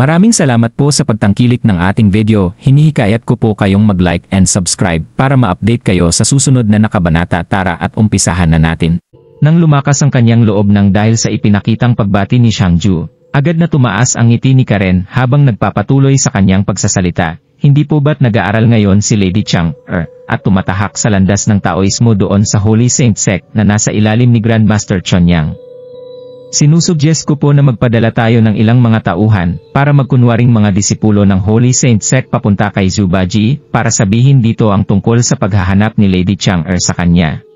Maraming salamat po sa pagtangkilik ng ating video. Hinihikayat ko po kayong mag-like and subscribe para ma-update kayo sa susunod na nakabanata. Tara at umpisahan na natin. Nang lumakas ang kanyang loob nang dahil sa ipinakitang pagbati ni Xiangju, agad na tumaas ang ngiti ni Karen habang nagpapatuloy sa kanyang pagsasalita. Hindi po ba't nag-aaral ngayon si Lady Chang'er at tumatahak sa landas ng Taoismo doon sa Holy Saint Sect na nasa ilalim ni Grandmaster Chonyang? Sinusuggest ko po na magpadala tayo ng ilang mga tauhan para magkunwaring mga disipulo ng Holy Saint Sect papunta kay Zubaji para sabihin dito ang tungkol sa paghahanap ni Lady Chang'er sa kanya.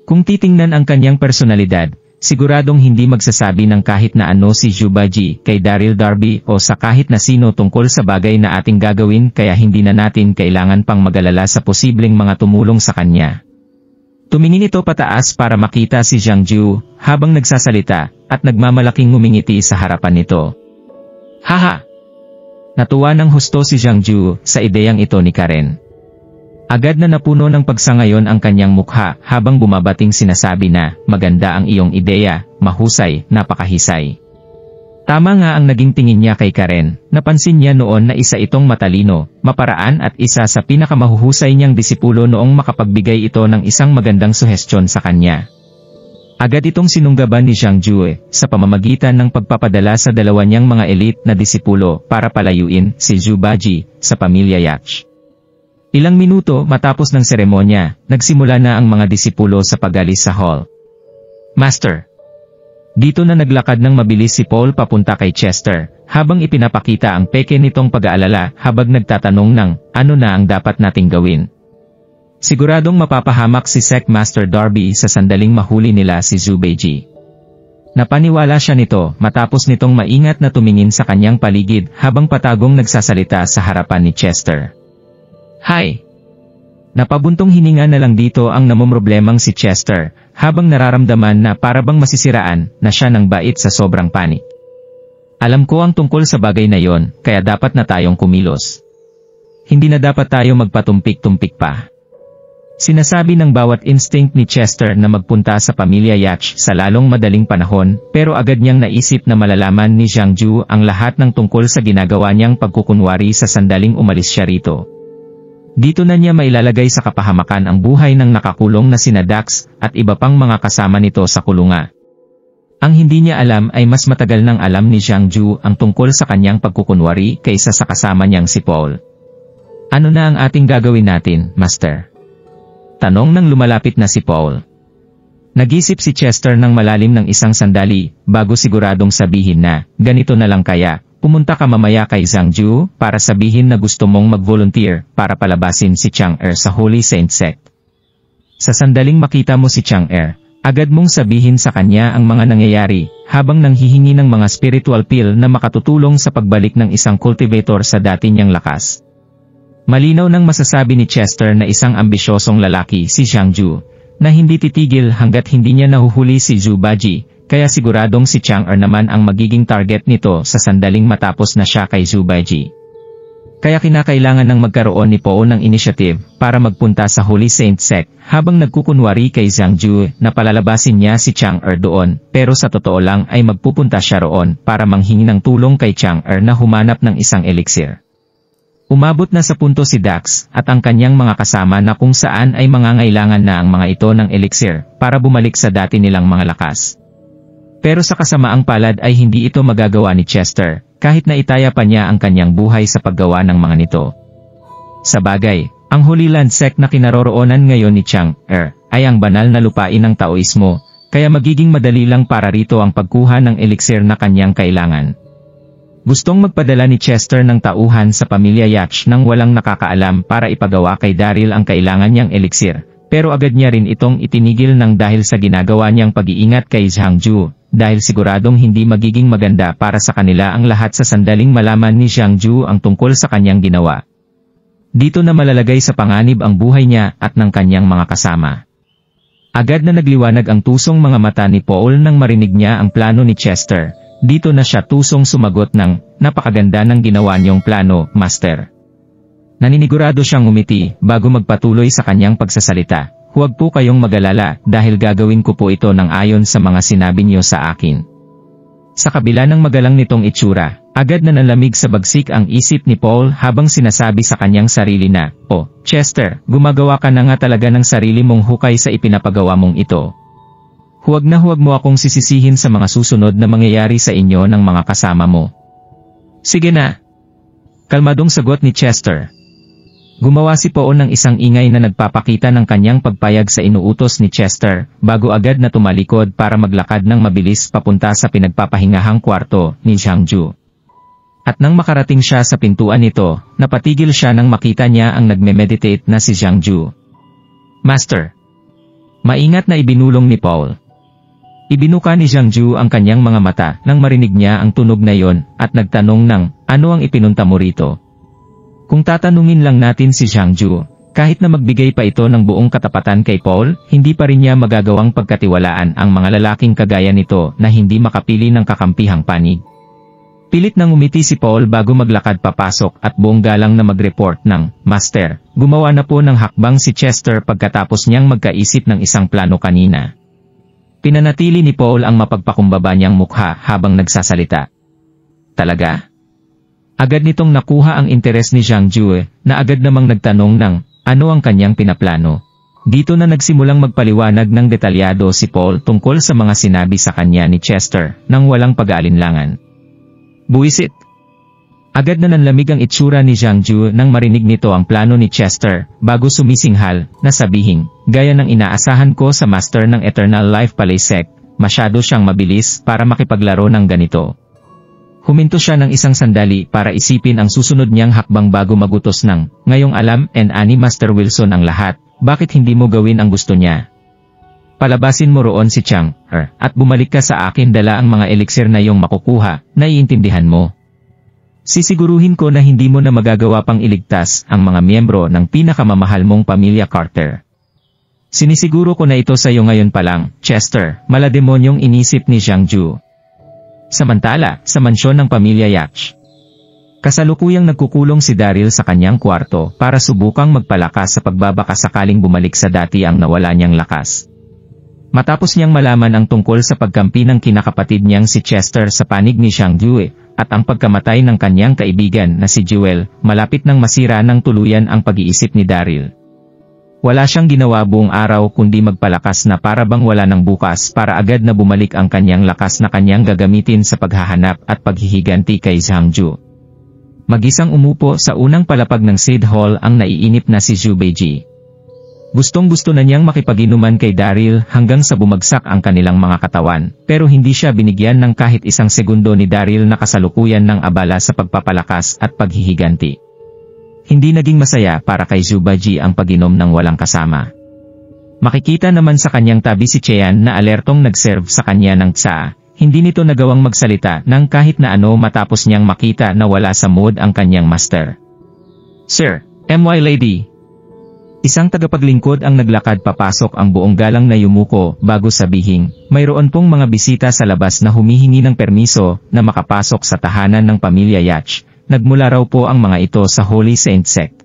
Kung titingnan ang kanyang personalidad, siguradong hindi magsasabi ng kahit na ano si Zubaji kay Daryl Darby o sa kahit na sino tungkol sa bagay na ating gagawin, kaya hindi na natin kailangan pang mag-alala sa posibleng mga tumulong sa kanya. Tumingin ito pataas para makita si Xiangju habang nagsasalita at nagmamalaking ngumingiti sa harapan nito. Haha! Natuwa ng husto si Xiangju sa ideyang ito ni Karen. Agad na napuno ng pagsangayon ang kanyang mukha habang bumabating sinasabi na, maganda ang iyong ideya, mahusay, napakahisay. Tama nga ang naging tingin niya kay Karen. Napansin niya noon na isa itong matalino, maparaan at isa sa pinakamahuhusay niyang disipulo noong makapagbigay ito ng isang magandang suhestyon sa kanya. Agad itong sinunggaban ni Xiangju sa pamamagitan ng pagpapadala sa dalawa niyang mga elite na disipulo para palayuin si Zubaji sa pamilya Yach. Ilang minuto matapos ng seremonya, nagsimula na ang mga disipulo sa pag-alis sa hall. Master! Dito na naglakad ng mabilis si Paul papunta kay Chester, habang ipinapakita ang peke nitong pag-aalala habang nagtatanong ng, ano na ang dapat nating gawin. Siguradong mapapahamak si Sect Master Darby sa sandaling mahuli nila si Zubaji. Napaniwala siya nito matapos nitong maingat na tumingin sa kanyang paligid habang patagong nagsasalita sa harapan ni Chester. Hi! Napabuntong hininga na lang dito ang namomroblemang si Chester, habang nararamdaman na parabang masisiraan na siya ng bait sa sobrang panik. Alam ko ang tungkol sa bagay na yon, kaya dapat na tayong kumilos. Hindi na dapat tayo magpatumpik-tumpik pa. Sinasabi ng bawat instinct ni Chester na magpunta sa pamilya Yach sa lalong madaling panahon, pero agad niyang naisip na malalaman ni Xiangju ang lahat ng tungkol sa ginagawa niyang pagkukunwari sa sandaling umalis siya rito. Dito na niya mailalagay sa kapahamakan ang buhay ng nakakulong na sina Dax at iba pang mga kasama nito sa kulungan. Ang hindi niya alam ay mas matagal nang alam ni Xiangju ang tungkol sa kanyang pagkukunwari kaysa sa kasama niyang si Paul. Ano na ang ating gagawin natin, Master? Tanong nang lumalapit na si Paul. Nag-isip si Chester ng malalim ng isang sandali bago siguradong sabihin na, ganito na lang kaya. Pumunta ka mamaya kay Xiangju para sabihin na gusto mong mag-volunteer para palabasin si Chang'er sa Holy Saint Sect. Sa sandaling makita mo si Chang'er, agad mong sabihin sa kanya ang mga nangyayari habang nanghihingi ng mga spiritual pill na makatutulong sa pagbalik ng isang cultivator sa dati niyang lakas. Malinaw nang masasabi ni Chester na isang ambisyosong lalaki si Xiangju na hindi titigil hanggat hindi niya nahuhuli si Zubaji. Kaya siguradong si Chang'er naman ang magiging target nito sa sandaling matapos na siya kay Zubaji. Kaya kinakailangan ng magkaroon ni Po ng initiative para magpunta sa Holy Saint Sect habang nagkukunwari kay Xiangju na palalabasin niya si Chang'er doon, pero sa totoo lang ay magpupunta siya roon para manghingi ng tulong kay Chang'er na humanap ng isang elixir. Umabot na sa punto si Dax at ang kanyang mga kasama na kung saan ay mangangailangan na ang mga ito ng elixir para bumalik sa dati nilang mga lakas. Pero sa kasamaang palad ay hindi ito magagawa ni Chester, kahit na itaya pa niya ang kanyang buhay sa paggawa ng mga nito. Sa bagay, ang Holy Land Sect na kinaroroonan ngayon ni Chang'er ay ang banal na lupain ng Taoismo, kaya magiging madali lang para rito ang pagkuha ng elixir na kanyang kailangan. Gustong magpadala ni Chester ng tauhan sa pamilya Yach nang walang nakakaalam para ipagawa kay Daryl ang kailangan niyang elixir, pero agad niya rin itong itinigil ng dahil sa ginagawa niyang pag-iingat kay Xiangju. Dahil siguradong hindi magiging maganda para sa kanila ang lahat sa sandaling malaman ni Xiangju ang tungkol sa kanyang ginawa. Dito na malalagay sa panganib ang buhay niya at ng kanyang mga kasama. Agad na nagliwanag ang tusong mga mata ni Paul nang marinig niya ang plano ni Chester. Dito na siya tusong sumagot ng, napakaganda ng ginawa niyong plano, Master. Naninigurado siyang umiti bago magpatuloy sa kanyang pagsasalita. Huwag po kayong mag-alala dahil gagawin ko po ito ng ayon sa mga sinabi niyo sa akin. Sa kabila ng magalang nitong itsura, Agad na nalamig sa bagsik ang isip ni Paul habang sinasabi sa kanyang sarili na, "Oh, Chester, gumagawa ka na nga talaga ng sarili mong hukay sa ipinapagawa mong ito. Huwag na huwag mo akong sisisihin sa mga susunod na mangyayari sa inyo ng mga kasama mo." "Sige na." Kalmadong sagot ni Chester. Gumawa si Paul ng isang ingay na nagpapakita ng kanyang pagpayag sa inuutos ni Chester, bago agad na tumalikod para maglakad ng mabilis papunta sa pinagpapahingahang kwarto ni Jiangju. At nang makarating siya sa pintuan nito, napatigil siya nang makita niya ang nagme-meditate na si Jiangju. "Master." Maingat na ibinulong ni Paul. Ibinuka ni Jiangju ang kanyang mga mata nang marinig niya ang tunog na yon at nagtanong ng, "Ano ang ipinunta mo rito?" Kung tatanungin lang natin si Jiangju, kahit na magbigay pa ito ng buong katapatan kay Paul, hindi pa rin niya magagawang pagkatiwalaan ang mga lalaking kagaya nito na hindi makapili ng kakampihang panig. Pilit nang umiti si Paul bago maglakad papasok at buong galang na mag-report ng, "Master, gumawa na po ng hakbang si Chester pagkatapos niyang magkaisip ng isang plano kanina." Pinanatili ni Paul ang mapagpakumbaba niyang mukha habang nagsasalita. "Talaga?" Agad nitong nakuha ang interes ni Jiangju na agad namang nagtanong ng, ano ang kanyang pinaplano. Dito na nagsimulang magpaliwanag ng detalyado si Paul tungkol sa mga sinabi sa kanya ni Chester nang walang pag-aalinlangan. "Buwisit!" Agad na nanlamig ang itsura ni Jiangju nang marinig nito ang plano ni Chester, bago sumisinghal na sabihing, "Gaya ng inaasahan ko sa master ng Eternal Life Palisek, masyado siyang mabilis para makipaglaro ng ganito." Huminto siya ng isang sandali para isipin ang susunod niyang hakbang bago magutos ng, "Ngayong alam ni Master Wilson ang lahat, bakit hindi mo gawin ang gusto niya? Palabasin mo roon si Chang, at bumalik ka sa akin dala ang mga elixir na iyong makukuha, naiintindihan mo? Sisiguruhin ko na hindi mo na magagawa pang iligtas ang mga miyembro ng pinakamamahal mong pamilya Carter. Sinisiguro ko na ito sa iyo ngayon pa lang, Chester," malademonyong inisip ni Jiangju. Samantala, sa mansyon ng pamilya Yach, kasalukuyang nagkukulong si Daryl sa kanyang kwarto para subukang magpalakas sa pagbabaka sakaling bumalik sa dati ang nawala niyang lakas. Matapos niyang malaman ang tungkol sa pagkampi ng kinakapatid niyang si Chester sa panig ni Jiangju at ang pagkamatay ng kanyang kaibigan na si Jewel, malapit nang masira ng tuluyan ang pag-iisip ni Daryl. Wala siyang ginawa buong araw kundi magpalakas na para bang wala ng bukas para agad na bumalik ang kanyang lakas na kanyang gagamitin sa paghahanap at paghihiganti kay Jiangju. Mag-isang umupo sa unang palapag ng Sid Hall ang naiinip na si Zhu Beiji. Gustong-gusto na niyang makipaginuman kay Daryl hanggang sa bumagsak ang kanilang mga katawan, pero hindi siya binigyan ng kahit isang segundo ni Daryl na kasalukuyan ng abala sa pagpapalakas at paghihiganti. Hindi naging masaya para kay Zhu Beiji ang pag-inom ng walang kasama. Makikita naman sa kanyang tabi si Cheyan na alertong nag-serve sa kanya ng tsa. Hindi nito nagawang magsalita ng kahit na ano matapos niyang makita na wala sa mood ang kanyang master. "Sir, my lady." Isang tagapaglingkod ang naglakad papasok ang buong galang na yumuko bago sabihin, mayroon pong mga bisita sa labas na humihingi ng permiso na makapasok sa tahanan ng pamilya Yach. Nagmula raw po ang mga ito sa Holy Saint Sect.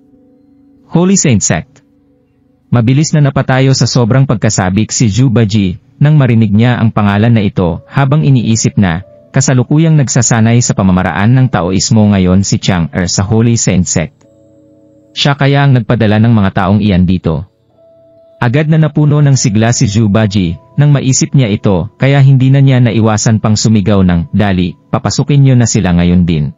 Holy Saint Sect. Mabilis na napatayo sa sobrang pagkasabik si Zhu Beiji nang marinig niya ang pangalan na ito habang iniisip na, kasalukuyang nagsasanay sa pamamaraan ng Taoismo ngayon si Chang sa Holy Saint Sect. Siya kaya ang nagpadala ng mga taong iyan dito. Agad na napuno ng sigla si Zhu Beiji nang maisip niya ito kaya hindi na niya naiwasan pang sumigaw ng, "Dali, papasukin niyo na sila ngayon din."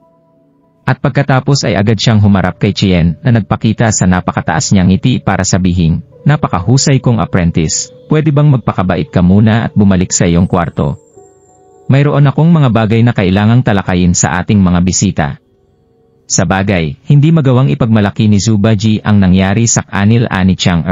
At pagkatapos ay agad siyang humarap kay Chien na nagpakita sa napakataas niyang ngiti para sabihin, "Napakahusay kong apprentice, pwede bang magpakabait ka muna at bumalik sa iyong kwarto? Mayroon akong mga bagay na kailangang talakayin sa ating mga bisita." Sa bagay, hindi magawang ipagmalaki ni Zhu Beiji ang nangyari sa kanila ni Chang.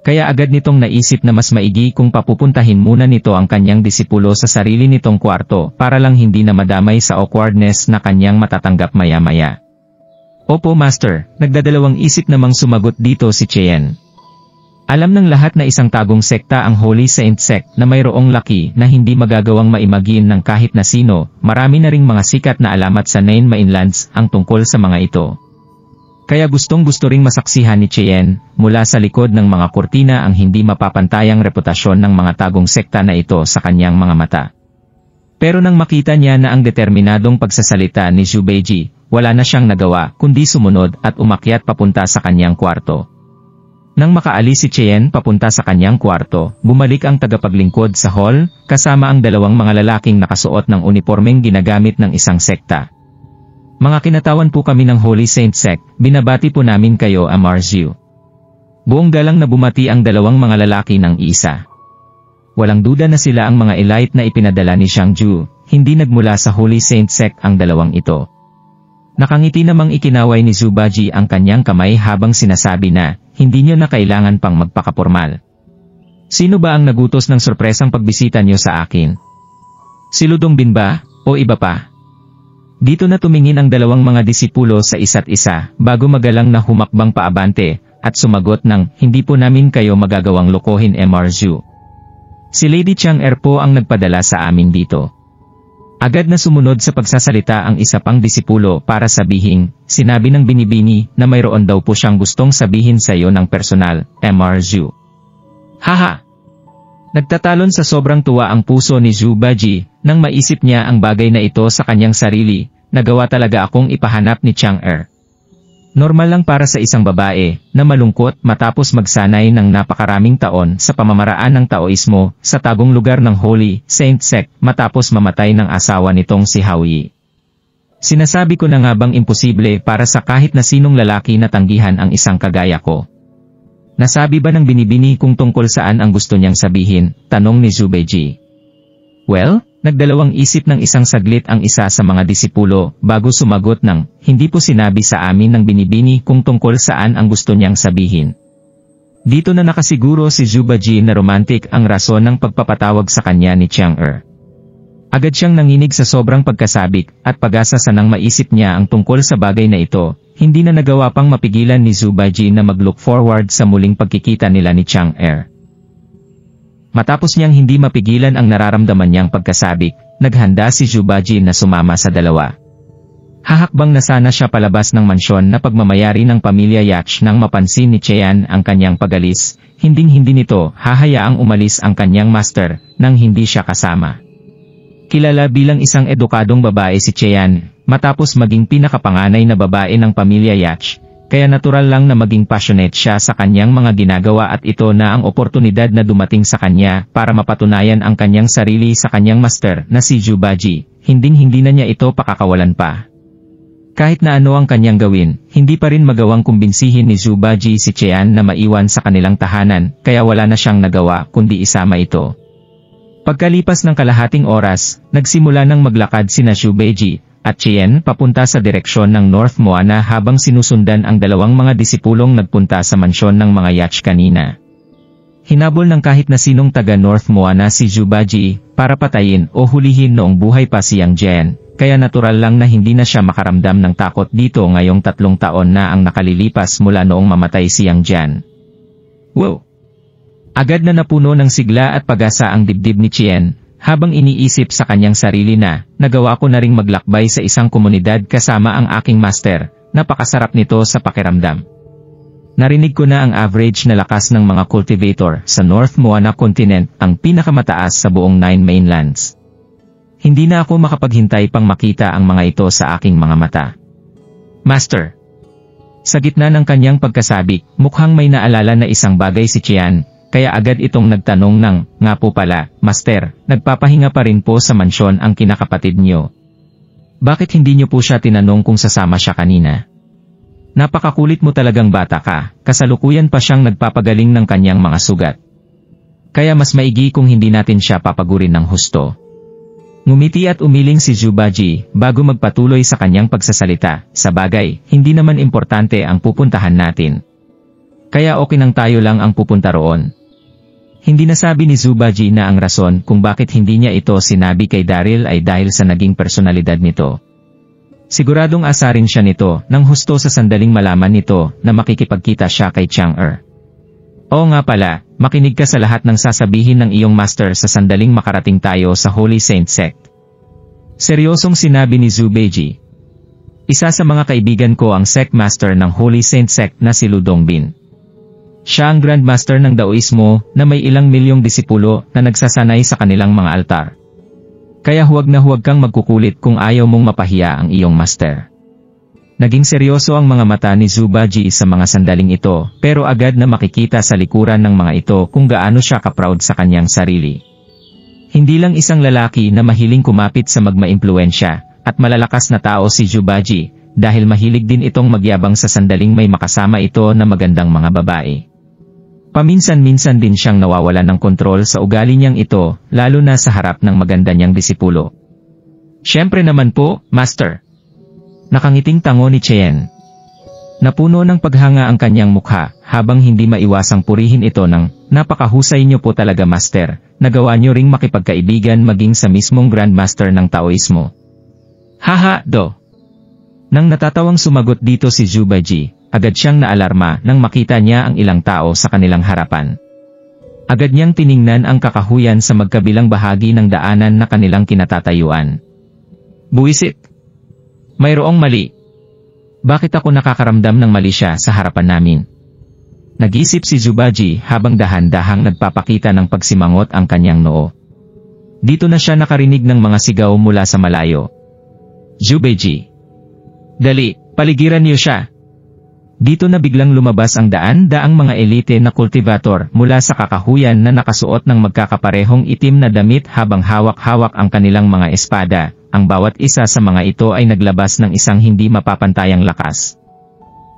Kaya agad nitong naisip na mas maigi kung papupuntahin muna nito ang kanyang disipulo sa sarili nitong kwarto para lang hindi na madamay sa awkwardness na kanyang matatanggap maya-maya. "Opo master," nagdadalawang isip namang sumagot dito si Chien. Alam ng lahat na isang tagong sekta ang Holy Saint Sect na mayroong laki na hindi magagawang maimagin ng kahit na sino, marami na ring mga sikat na alamat sa Nine Mainlands ang tungkol sa mga ito. Kaya gustong-gusto ring masaksihan ni Chien, mula sa likod ng mga kurtina ang hindi mapapantayang reputasyon ng mga tagong sekta na ito sa kanyang mga mata. Pero nang makita niya na ang determinadong pagsasalita ni Zhu Beiji, wala na siyang nagawa kundi sumunod at umakyat papunta sa kanyang kwarto. Nang makaalis si Chien papunta sa kanyang kwarto, bumalik ang tagapaglingkod sa hall, kasama ang dalawang mga lalaking nakasuot ng unipormeng ginagamit ng isang sekta. Mga kinatawan po kami ng Holy Saint Sect, binabati po namin kayo MRZU. Buong galang na bumati ang dalawang mga lalaki ng isa. Walang duda na sila ang mga elite na ipinadala ni Xiangju, hindi nagmula sa Holy Saint Sect ang dalawang ito. Nakangiti namang ikinaway ni Zhu Baji ang kanyang kamay habang sinasabi na, hindi niyo na kailangan pang magpakapormal. Sino ba ang nagutos ng sorpresang pagbisita niyo sa akin? Si Ludong Bin ba, o iba pa? Dito na tumingin ang dalawang mga disipulo sa isa't isa, bago magalang na humakbang paabante, at sumagot ng, hindi po namin kayo magagawang lokohin MRZU. Si Lady Chang'er po ang nagpadala sa amin dito. Agad na sumunod sa pagsasalita ang isa pang disipulo para sabihin, sinabi ng binibini na mayroon daw po siyang gustong sabihin sa iyo ng personal, MRZU. Haha! Nagtatalon sa sobrang tuwa ang puso ni Zhu Baji, nang maisip niya ang bagay na ito sa kanyang sarili, nagawa talaga akong ipahanap ni Chang'er. Normal lang para sa isang babae, na malungkot matapos magsanay ng napakaraming taon sa pamamaraan ng Taoismo, sa tagong lugar ng Holy Saint Sect, matapos mamatay ng asawa nitong si Hao Yi. Sinasabi ko na nga bang imposible para sa kahit na sinong lalaki na tanggihan ang isang kagaya ko. Nasabi ba ng binibini kung tungkol saan ang gusto niyang sabihin, tanong ni Zhu Beiji. Well, nagdalawang isip ng isang saglit ang isa sa mga disipulo, bago sumagot ng, hindi po sinabi sa amin ng binibini kung tungkol saan ang gusto niyang sabihin. Dito na nakasiguro si Zhu Baji na romantic ang rason ng pagpapatawag sa kanya ni Chang'er. Agad siyang nanginig sa sobrang pagkasabik, at pag-asa sa nang maisip niya ang tungkol sa bagay na ito, hindi na nagawa pang mapigilan ni Zhu Baji na mag-look forward sa muling pagkikita nila ni Chang'er. Matapos niyang hindi mapigilan ang nararamdaman niyang pagkasabik, naghanda si Zhu Baji na sumama sa dalawa. Hahakbang na sana siya palabas ng mansyon na pagmamayari ng pamilya Yach nang mapansin ni Chien ang kanyang pagalis, hinding-hindi nito hahayaang umalis ang kanyang master nang hindi siya kasama. Kilala bilang isang edukadong babae si Chien, matapos maging pinakapanganay na babae ng pamilya Yach, kaya natural lang na maging passionate siya sa kanyang mga ginagawa at ito na ang oportunidad na dumating sa kanya para mapatunayan ang kanyang sarili sa kanyang master na si Zhu Baji, hinding-hindi na niya ito pakakawalan pa. Kahit na ano ang kanyang gawin, hindi pa rin magawang kumbinsihin ni Zhu Baji si Chien na maiwan sa kanilang tahanan, kaya wala na siyang nagawa kundi isama ito. Pagkalipas ng kalahating oras, nagsimula ng maglakad sina Zhu Beiji at Chien papunta sa direksyon ng North Moana habang sinusundan ang dalawang mga disipulong nagpunta sa mansyon ng mga Yach kanina. Hinabol ng kahit na sinong taga North Moana si Zhu Baji para patayin o hulihin noong buhay pa si Yang Jian, kaya natural lang na hindi na siya makaramdam ng takot dito ngayong 3 taon na ang nakalilipas mula noong mamatay si Yang Jian. Wow! Agad na napuno ng sigla at pag-asa ang dibdib ni Chien, habang iniisip sa kanyang sarili na, nagawa ko na ring maglakbay sa isang komunidad kasama ang aking master, napakasarap nito sa pakiramdam. Narinig ko na ang average na lakas ng mga cultivator sa North Moana Continent, ang pinakamataas sa buong 9 mainlands. Hindi na ako makapaghintay pang makita ang mga ito sa aking mga mata. Master! Sa gitna ng kanyang pagkasabik, mukhang may naalala na isang bagay si Chien, kaya agad itong nagtanong ng, nga po pala, Master, nagpapahinga pa rin po sa mansyon ang kinakapatid niyo. Bakit hindi niyo po siya tinanong kung sasama siya kanina? Napakakulit mo talagang bata ka, kasalukuyan pa siyang nagpapagaling ng kanyang mga sugat. Kaya mas maigi kung hindi natin siya papagurin ng husto. Ngumiti at umiling si Zhu Baji bago magpatuloy sa kanyang pagsasalita, sa bagay, hindi naman importante ang pupuntahan natin. Kaya okay nang tayo lang ang pupunta roon. Hindi nasabi ni Zhu Baji na ang rason kung bakit hindi niya ito sinabi kay Daryl ay dahil sa naging personalidad nito. Siguradong asarin siya nito nang husto sa sandaling malaman nito na makikipagkita siya kay Chang'er. Oo nga pala, makinig ka sa lahat ng sasabihin ng iyong master sa sandaling makarating tayo sa Holy Saint Sect. Seryosong sinabi ni Zhu Beiji. Isa sa mga kaibigan ko ang sect master ng Holy Saint Sect na si Ludong Bin. Siya ang Grandmaster ng Daoismo na may ilang milyong disipulo na nagsasanay sa kanilang mga altar. Kaya huwag na huwag kang magkukulit kung ayaw mong mapahiya ang iyong master. Naging seryoso ang mga mata ni Zubaji sa mga sandaling ito, pero agad na makikita sa likuran ng mga ito kung gaano siya ka-proud sa kanyang sarili. Hindi lang isang lalaki na mahiling kumapit sa magmaimpluwensya, at malalakas na tao si Zubaji, dahil mahilig din itong magyabang sa sandaling may makasama ito na magandang mga babae. Paminsan-minsan din siyang nawawalan ng kontrol sa ugali niyang ito, lalo na sa harap ng maganda niyang disipulo. Siyempre naman po, Master. Nakangiting tango ni Chien. Napuno ng paghanga ang kanyang mukha, habang hindi maiwasang purihin ito ng, napakahusay niyo po talaga Master, nagawa niyo ring makipagkaibigan maging sa mismong Grandmaster ng Taoismo. Haha, do. Nang natatawang sumagot dito si Zubaji, agad siyang naalarma nang makita niya ang ilang tao sa kanilang harapan. Agad niyang tiningnan ang kakahuyan sa magkabilang bahagi ng daanan na kanilang kinatatayuan. Buwisit! Mayroong mali. Bakit ako nakakaramdam ng mali siya sa harapan namin? Nag-isip si Zubaji habang dahan-dahang nagpapakita ng pagsimangot ang kanyang noo. Dito na siya nakarinig ng mga sigaw mula sa malayo. Zubaji! Dali, paligiran niyo siya! Dito na biglang lumabas ang daan-daang mga elite na kultivator mula sa kakahuyan na nakasuot ng magkakaparehong itim na damit habang hawak-hawak ang kanilang mga espada. Ang bawat isa sa mga ito ay naglabas ng isang hindi mapapantayang lakas.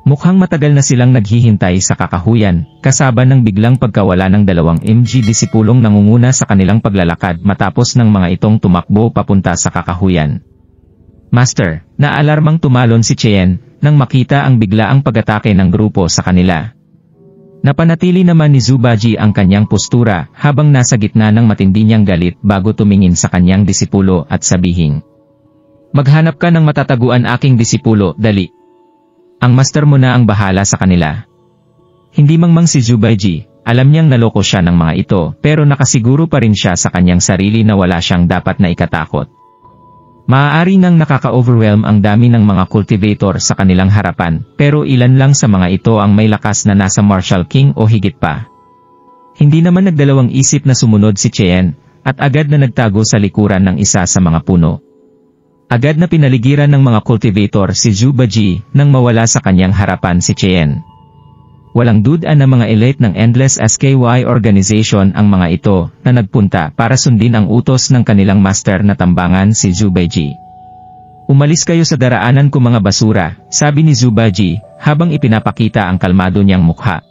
Mukhang matagal na silang naghihintay sa kakahuyan, kasaba ng biglang pagkawala ng 2 MG disipulong nangunguna sa kanilang paglalakad matapos ng mga itong tumakbo papunta sa kakahuyan. Master, naalarmang tumalon si Chien, nang makita ang biglaang pag-atake ng grupo sa kanila. Napanatili naman ni Zubaji ang kanyang postura habang nasa gitna ng matindi niyang galit bago tumingin sa kanyang disipulo at sabihin. Maghanap ka ng matataguan aking disipulo, dali. Ang master mo na ang bahala sa kanila. Hindi mangmang si Zubaji, alam niyang naloko siya ng mga ito pero nakasiguro pa rin siya sa kanyang sarili na wala siyang dapat na ikatakot. Maaari nang nakaka-overwhelm ang dami ng mga cultivator sa kanilang harapan, pero ilan lang sa mga ito ang may lakas na nasa Martial King o higit pa. Hindi naman nagdalawang isip na sumunod si Chien, at agad na nagtago sa likuran ng isa sa mga puno. Agad na pinaligiran ng mga cultivator si Zubaji nang mawala sa kanyang harapan si Chien. Walang duda na mga elite ng Endless SKY Organization ang mga ito na nagpunta para sundin ang utos ng kanilang master na tambangan si Zubaji. Umalis kayo sa daraanan ko mga basura, sabi ni Zubaji habang ipinapakita ang kalmado niyang mukha.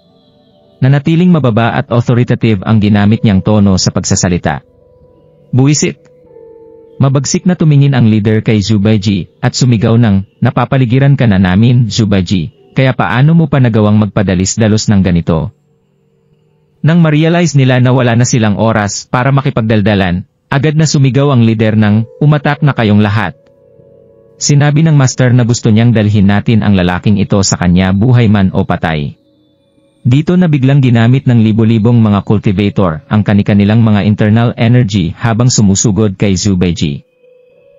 Nanatiling mababa at authoritative ang ginamit niyang tono sa pagsasalita. Buwisit! Mabagsik na tumingin ang leader kay Zubaji at sumigaw ng, napapaligiran ka na namin, Zubaji. Kaya paano mo pa nagawang magpadalis-dalos ng ganito? Nang ma-realize nila na wala na silang oras para makipagdaldalan, agad na sumigaw ang leader ng, umatak na kayong lahat. Sinabi ng master na gusto niyang dalhin natin ang lalaking ito sa kanya buhay man o patay. Dito na biglang ginamit ng libo-libong mga cultivator ang kani-kanilang mga internal energy habang sumusugod kay Zubaji.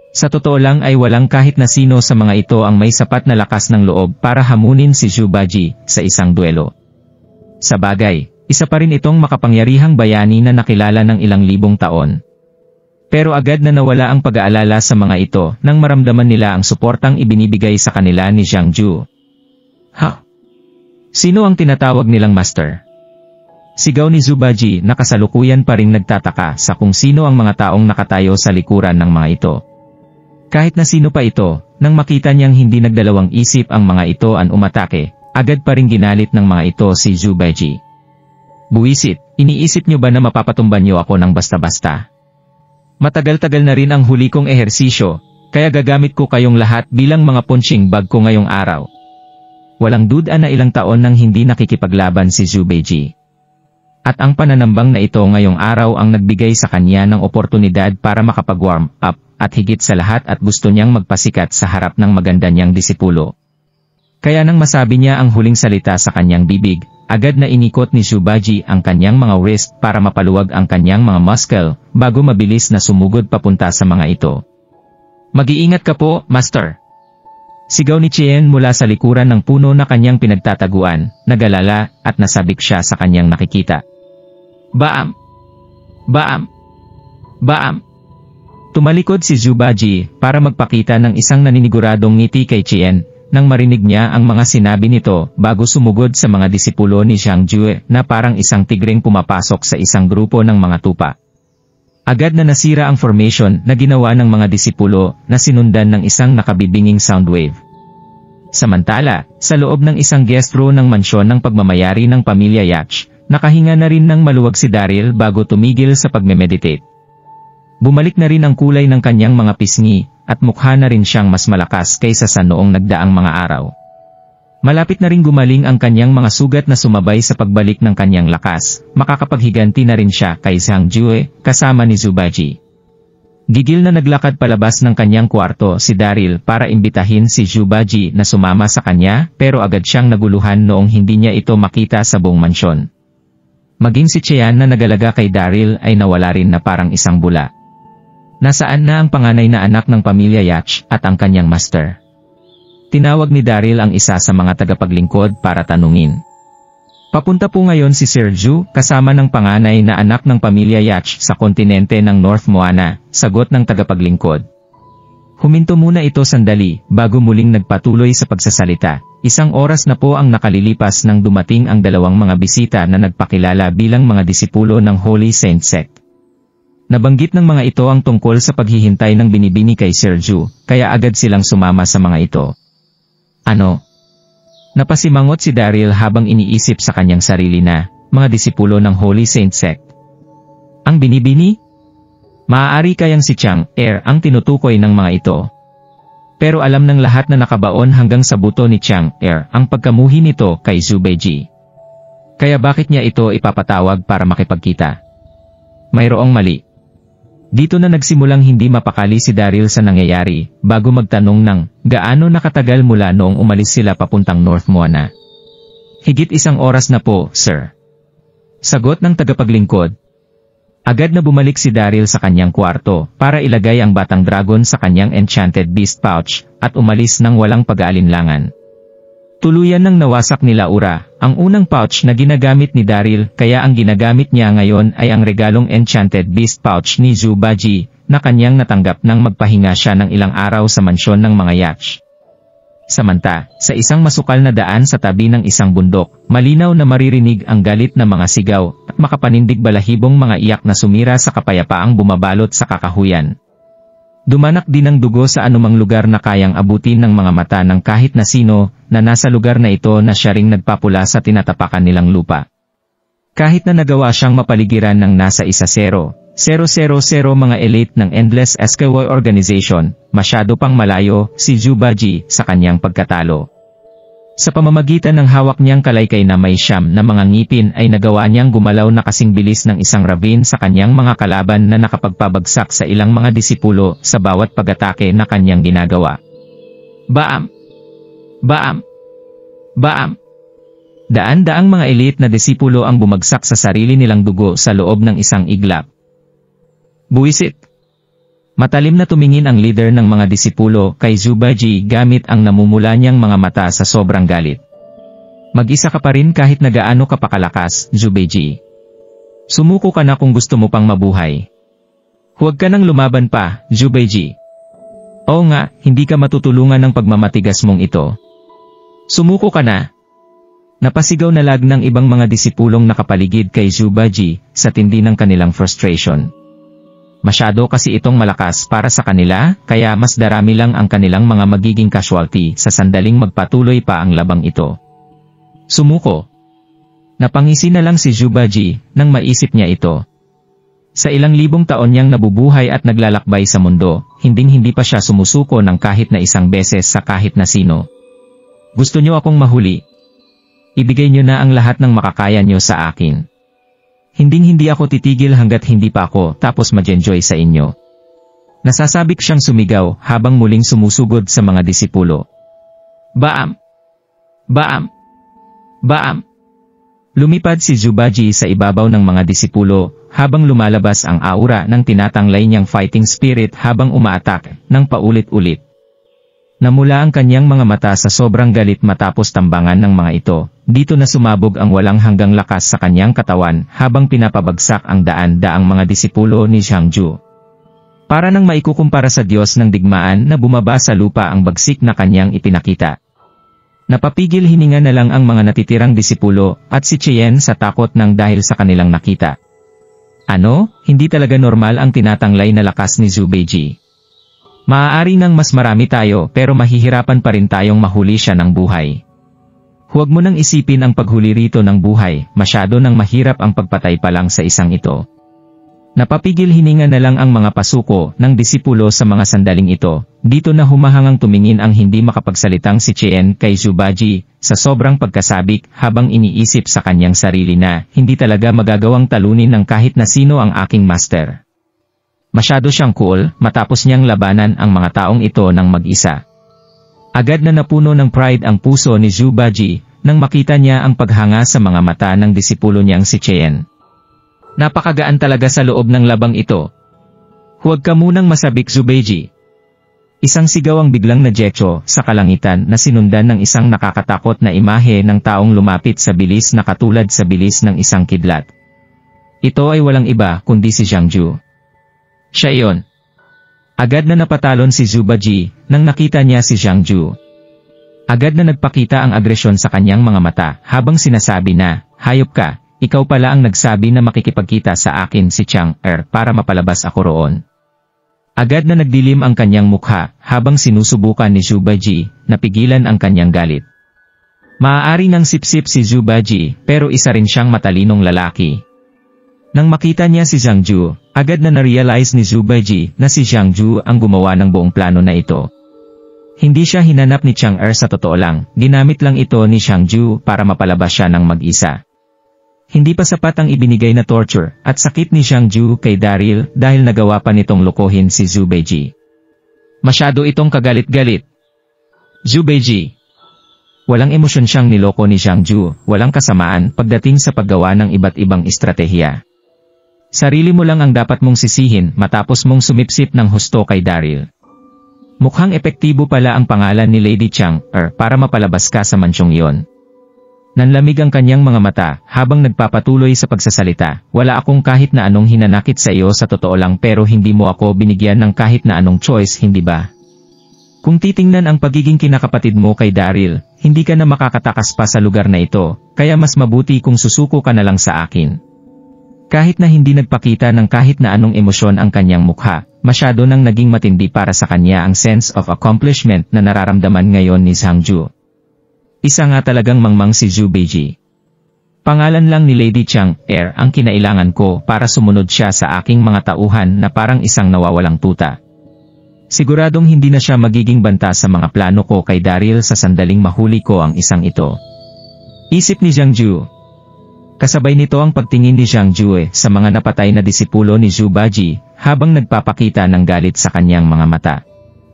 Sa totoo lang ay walang kahit na sino sa mga ito ang may sapat na lakas ng loob para hamunin si Zubaji sa isang duelo. Sa bagay, isa pa rin itong makapangyarihang bayani na nakilala ng ilang libong taon. Pero agad na nawala ang pag-aalala sa mga ito nang maramdaman nila ang suportang ibinibigay sa kanila ni Zhang Ju. Ha? Sino ang tinatawag nilang master? Sigaw ni Zubaji na kasalukuyan pa ring nagtataka sa kung sino ang mga taong nakatayo sa likuran ng mga ito. Kahit na sino pa ito, nang makita niyang hindi nagdalawang isip ang mga ito ang umatake, agad pa ring ginalit ng mga ito si Zubaji. Buwisit, iniisip niyo ba na mapapatumban niyo ako ng basta-basta? Matagal-tagal na rin ang huli kong ehersisyo, kaya gagamit ko kayong lahat bilang mga punching bag ko ngayong araw. Walang duda na ilang taon nang hindi nakikipaglaban si Zubaji. At ang pananambang na ito ngayong araw ang nagbigay sa kanya ng oportunidad para makapag-warm up, at higit sa lahat at gusto niyang magpasikat sa harap ng maganda niyang disipulo. Kaya nang masabi niya ang huling salita sa kanyang bibig, agad na inikot ni Zubaji ang kanyang mga wrist para mapaluwag ang kanyang mga muscle, bago mabilis na sumugod papunta sa mga ito. Mag-iingat ka po, Master! Sigaw ni Chien mula sa likuran ng puno na kanyang pinagtataguan, nagalala at nasabik siya sa kanyang nakikita. Baam! Baam! Baam! Tumalikod si Zhubaji para magpakita ng isang naniniguradong ngiti kay Chien, nang marinig niya ang mga sinabi nito bago sumugod sa mga disipulo ni Zhang Jue na parang isang tigreng pumapasok sa isang grupo ng mga tupa. Agad na nasira ang formation na ginawa ng mga disipulo na sinundan ng isang nakabibinging sound wave. Samantala, sa loob ng isang guest room ng mansyon ng pagmamayari ng pamilya Yach, nakahinga na rin ng maluwag si Daryl bago tumigil sa pagme-meditate. Bumalik na rin ang kulay ng kanyang mga pisngi, at mukha na rin siyang mas malakas kaysa sa noong nagdaang mga araw. Malapit na rin gumaling ang kanyang mga sugat na sumabay sa pagbalik ng kanyang lakas, makakapaghiganti na rin siya kay Zhang Jue, kasama ni Zhubaji. Gigil na naglakad palabas ng kanyang kwarto si Daryl para imbitahin si Zhubaji na sumama sa kanya, pero agad siyang naguluhan noong hindi niya ito makita sa buong mansyon. Maging si Chien na nagalaga kay Daryl ay nawala rin na parang isang bula. Nasaan na ang panganay na anak ng pamilya Yach at ang kanyang master? Tinawag ni Daryl ang isa sa mga tagapaglingkod para tanungin. Papunta po ngayon si Sir Zhu kasama ng panganay na anak ng pamilya Yach sa kontinente ng North Moana, sagot ng tagapaglingkod. Huminto muna ito sandali bago muling nagpatuloy sa pagsasalita. Isang oras na po ang nakalilipas nang dumating ang dalawang mga bisita na nagpakilala bilang mga disipulo ng Holy Saint Sect. Nabanggit ng mga ito ang tungkol sa paghihintay ng binibini kay Sir Zhu, kaya agad silang sumama sa mga ito. Ano? Napasimangot si Daryl habang iniisip sa kanyang sarili na, mga disipulo ng Holy Saint Sect. Ang binibini? Maaari kayang si Chang ang tinutukoy ng mga ito. Pero alam ng lahat na nakabaon hanggang sa buto ni Chang ang pagkamuhi nito kay Zhubaji. Kaya bakit niya ito ipapatawag para makipagkita? Mayroong mali. Dito na nagsimulang hindi mapakali si Daryl sa nangyayari, bago magtanong ng, gaano nakatagal mula noong umalis sila papuntang North Moana? Higit 1 oras na po, sir. Sagot ng tagapaglingkod. Agad na bumalik si Daryl sa kanyang kwarto, para ilagay ang batang dragon sa kanyang enchanted beast pouch, at umalis ng walang pag-aalinlangan. Tuluyan nang nawasak ni Laura, ang unang pouch na ginagamit ni Daryl, kaya ang ginagamit niya ngayon ay ang regalong enchanted beast pouch ni Zhubaji, na kanyang natanggap nang magpahinga siya ng ilang araw sa mansyon ng mga Yach. Samanta, sa isang masukal na daan sa tabi ng isang bundok, malinaw na maririnig ang galit na mga sigaw, at makapanindig balahibong mga iyak na sumira sa kapayapaang bumabalot sa kakahuyan. Dumanak din ang dugo sa anumang lugar na kayang abutin ng mga mata ng kahit na sino, na nasa lugar na ito na siya ring nagpapula sa tinatapakan nilang lupa. Kahit na nagawa siyang mapaligiran ng nasa 1-0 mga elite ng Endless Escape Organization, masyado pang malayo si Zhubaji sa kanyang pagkatalo. Sa pamamagitan ng hawak niyang kalaykay na may siyam na mga ngipin ay nagawa niyang gumalaw na kasing bilis ng isang ravine sa kanyang mga kalaban na nakapagpabagsak sa ilang mga disipulo sa bawat pag-atake na kanyang ginagawa. Baam! Baam! Baam! Daan-daang mga elite na disipulo ang bumagsak sa sarili nilang dugo sa loob ng isang iglap. Buwisit! Matalim na tumingin ang leader ng mga disipulo kay Zhubaji gamit ang namumula niyang mga mata sa sobrang galit. Mag-isa ka pa rin kahit na gaano ka pakalakas, Zhubaji. Sumuko ka na kung gusto mo pang mabuhay. Huwag ka nang lumaban pa, Zhubaji. Oo nga, hindi ka matutulungan ng pagmamatigas mong ito. Sumuko ka na. Napasigaw na lag ng ibang mga disipulong nakapaligid kay Zhubaji sa tindi ng kanilang frustration. Masyado kasi itong malakas para sa kanila, kaya mas darami lang ang kanilang mga magiging casualty sa sandaling magpatuloy pa ang labang ito. Sumuko. Napangisi na lang si Zhubaji nang maisip niya ito. Sa ilang libong taon niyang nabubuhay at naglalakbay sa mundo, hinding-hindi pa siya sumusuko ng kahit na isang beses sa kahit na sino. Gusto niyo akong mahuli? Ibigay niyo na ang lahat ng makakaya niyo sa akin. Hinding-hindi ako titigil hanggat hindi pa ako tapos mag-enjoy sa inyo. Nasasabik siyang sumigaw habang muling sumusugod sa mga disipulo. Baam! Baam! Baam! Lumipad si Zhubaji sa ibabaw ng mga disipulo habang lumalabas ang aura ng tinatanglay niyang fighting spirit habang umaatak ng paulit-ulit. Namula ang kanyang mga mata sa sobrang galit matapos tambangan ng mga ito. Dito na sumabog ang walang hanggang lakas sa kanyang katawan habang pinapabagsak ang daan-daang mga disipulo ni Zhang Jue. Para nang maikukumpara sa Diyos ng digmaan na bumaba sa lupa ang bagsik na kanyang ipinakita. Napapigil hininga na lang ang mga natitirang disipulo at si Cheyenne sa takot ng dahil sa kanilang nakita. Ano, hindi talaga normal ang tinatanglay na lakas ni Zhu Beiji. Maaari nang mas marami tayo pero mahihirapan pa rin tayong mahuli siya ng buhay. Huwag mo nang isipin ang paghuli rito ng buhay, masyado nang mahirap ang pagpatay pa lang sa isang ito. Napapigil hininga na lang ang mga pasuko ng disipulo sa mga sandaling ito. Dito na humahangang tumingin ang hindi makapagsalitang si Cheyenne kay Zhu Beiji sa sobrang pagkasabik habang iniisip sa kanyang sarili na hindi talaga magagawang talunin ng kahit na sino ang aking master. Masyado siyang cool matapos niyang labanan ang mga taong ito ng mag-isa. Agad na napuno ng pride ang puso ni Zhu Beiji nang makita niya ang paghanga sa mga mata ng disipulo niyang si Cheyenne. Napakagaan talaga sa loob ng labang ito. Huwag ka munang masabik, Zhu Beiji. Isang sigaw ang biglang nadyecho sa kalangitan na sinundan ng isang nakakatakot na imahe ng taong lumapit sa bilis na katulad sa bilis ng isang kidlat. Ito ay walang iba kundi si Zhang Ju. Siya iyon. Agad na napatalon si Zhu Beiji nang nakita niya si Zhang Ju. Agad na nagpakita ang agresyon sa kanyang mga mata habang sinasabi na, hayop ka. Ikaw pala ang nagsabi na makikipagkita sa akin si Chang para mapalabas ako roon. Agad na nagdilim ang kanyang mukha habang sinusubukan ni Zhu Beiji na pigilan ang kanyang galit. Maaari nang sipsip si Zhu Beiji pero isa rin siyang matalinong lalaki. Nang makita niya si Zhang Ju, agad na na-realize ni Zhu Beiji na si Zhang Ju ang gumawa ng buong plano na ito. Hindi siya hinanap ni Chang sa totoo lang, ginamit lang ito ni Zhang Ju para mapalabas siya ng mag-isa. Hindi pa sapat ang ibinigay na torture at sakit ni Zhang Ju kay Daryl dahil nagawa pa nitong lokohin si Zhu Beiji. Masyado itong kagalit-galit. Zhu Beiji. Walang emosyon siyang niloko ni Zhang Ju, walang kasamaan pagdating sa paggawa ng iba't ibang estratehiya. Sarili mo lang ang dapat mong sisihin matapos mong sumipsip ng husto kay Daryl. Mukhang epektibo pala ang pangalan ni Lady Chang para mapalabas ka sa mansyong iyon. Nanlamig ang kanyang mga mata habang nagpapatuloy sa pagsasalita. Wala akong kahit na anong hinanakit sa iyo sa totoo lang pero hindi mo ako binigyan ng kahit na anong choice, hindi ba? Kung titingnan ang pagiging kinakapatid mo kay Daryl, hindi ka na makakatakas pa sa lugar na ito, kaya mas mabuti kung susuko ka na lang sa akin. Kahit na hindi nagpakita ng kahit na anong emosyon ang kanyang mukha, masyado nang naging matindi para sa kanya ang sense of accomplishment na nararamdaman ngayon ni Zhang Ju. Isa nga talagang mangmang si Zhu Beiji. Pangalan lang ni Lady Chang ang kinailangan ko para sumunod siya sa aking mga tauhan na parang isang nawawalang tuta. Siguradong hindi na siya magiging banta sa mga plano ko kay Daryl sa sandaling mahuli ko ang isang ito. Isip ni Zhang Ju. Kasabay nito ang pagtingin ni Zhang Ju sa mga napatay na disipulo ni Zhu Beiji habang nagpapakita ng galit sa kanyang mga mata.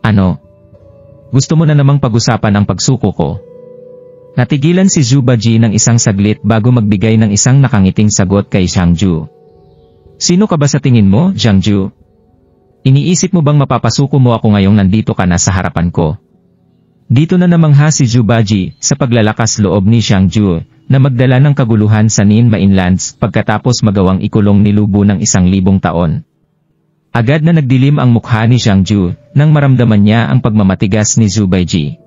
Ano? Gusto mo na namang pag-usapan ang pagsuko ko? Natigilan si Zhu Beiji ng isang saglit bago magbigay ng isang nakangiting sagot kay Zhang Ju. Sino ka ba sa tingin mo, Zhang Ju? Iniisip mo bang mapapasuko mo ako ngayong nandito ka na sa harapan ko? Dito na namangha si Zhu Beiji sa paglalakas loob ni Zhang Ju na magdala ng kaguluhan sa Nin Mainlands pagkatapos magawang ikulong ni Lubu ng 1,000 taon. Agad na nagdilim ang mukha ni Zhang Ju nang maramdaman niya ang pagmamatigas ni Zhu Beiji.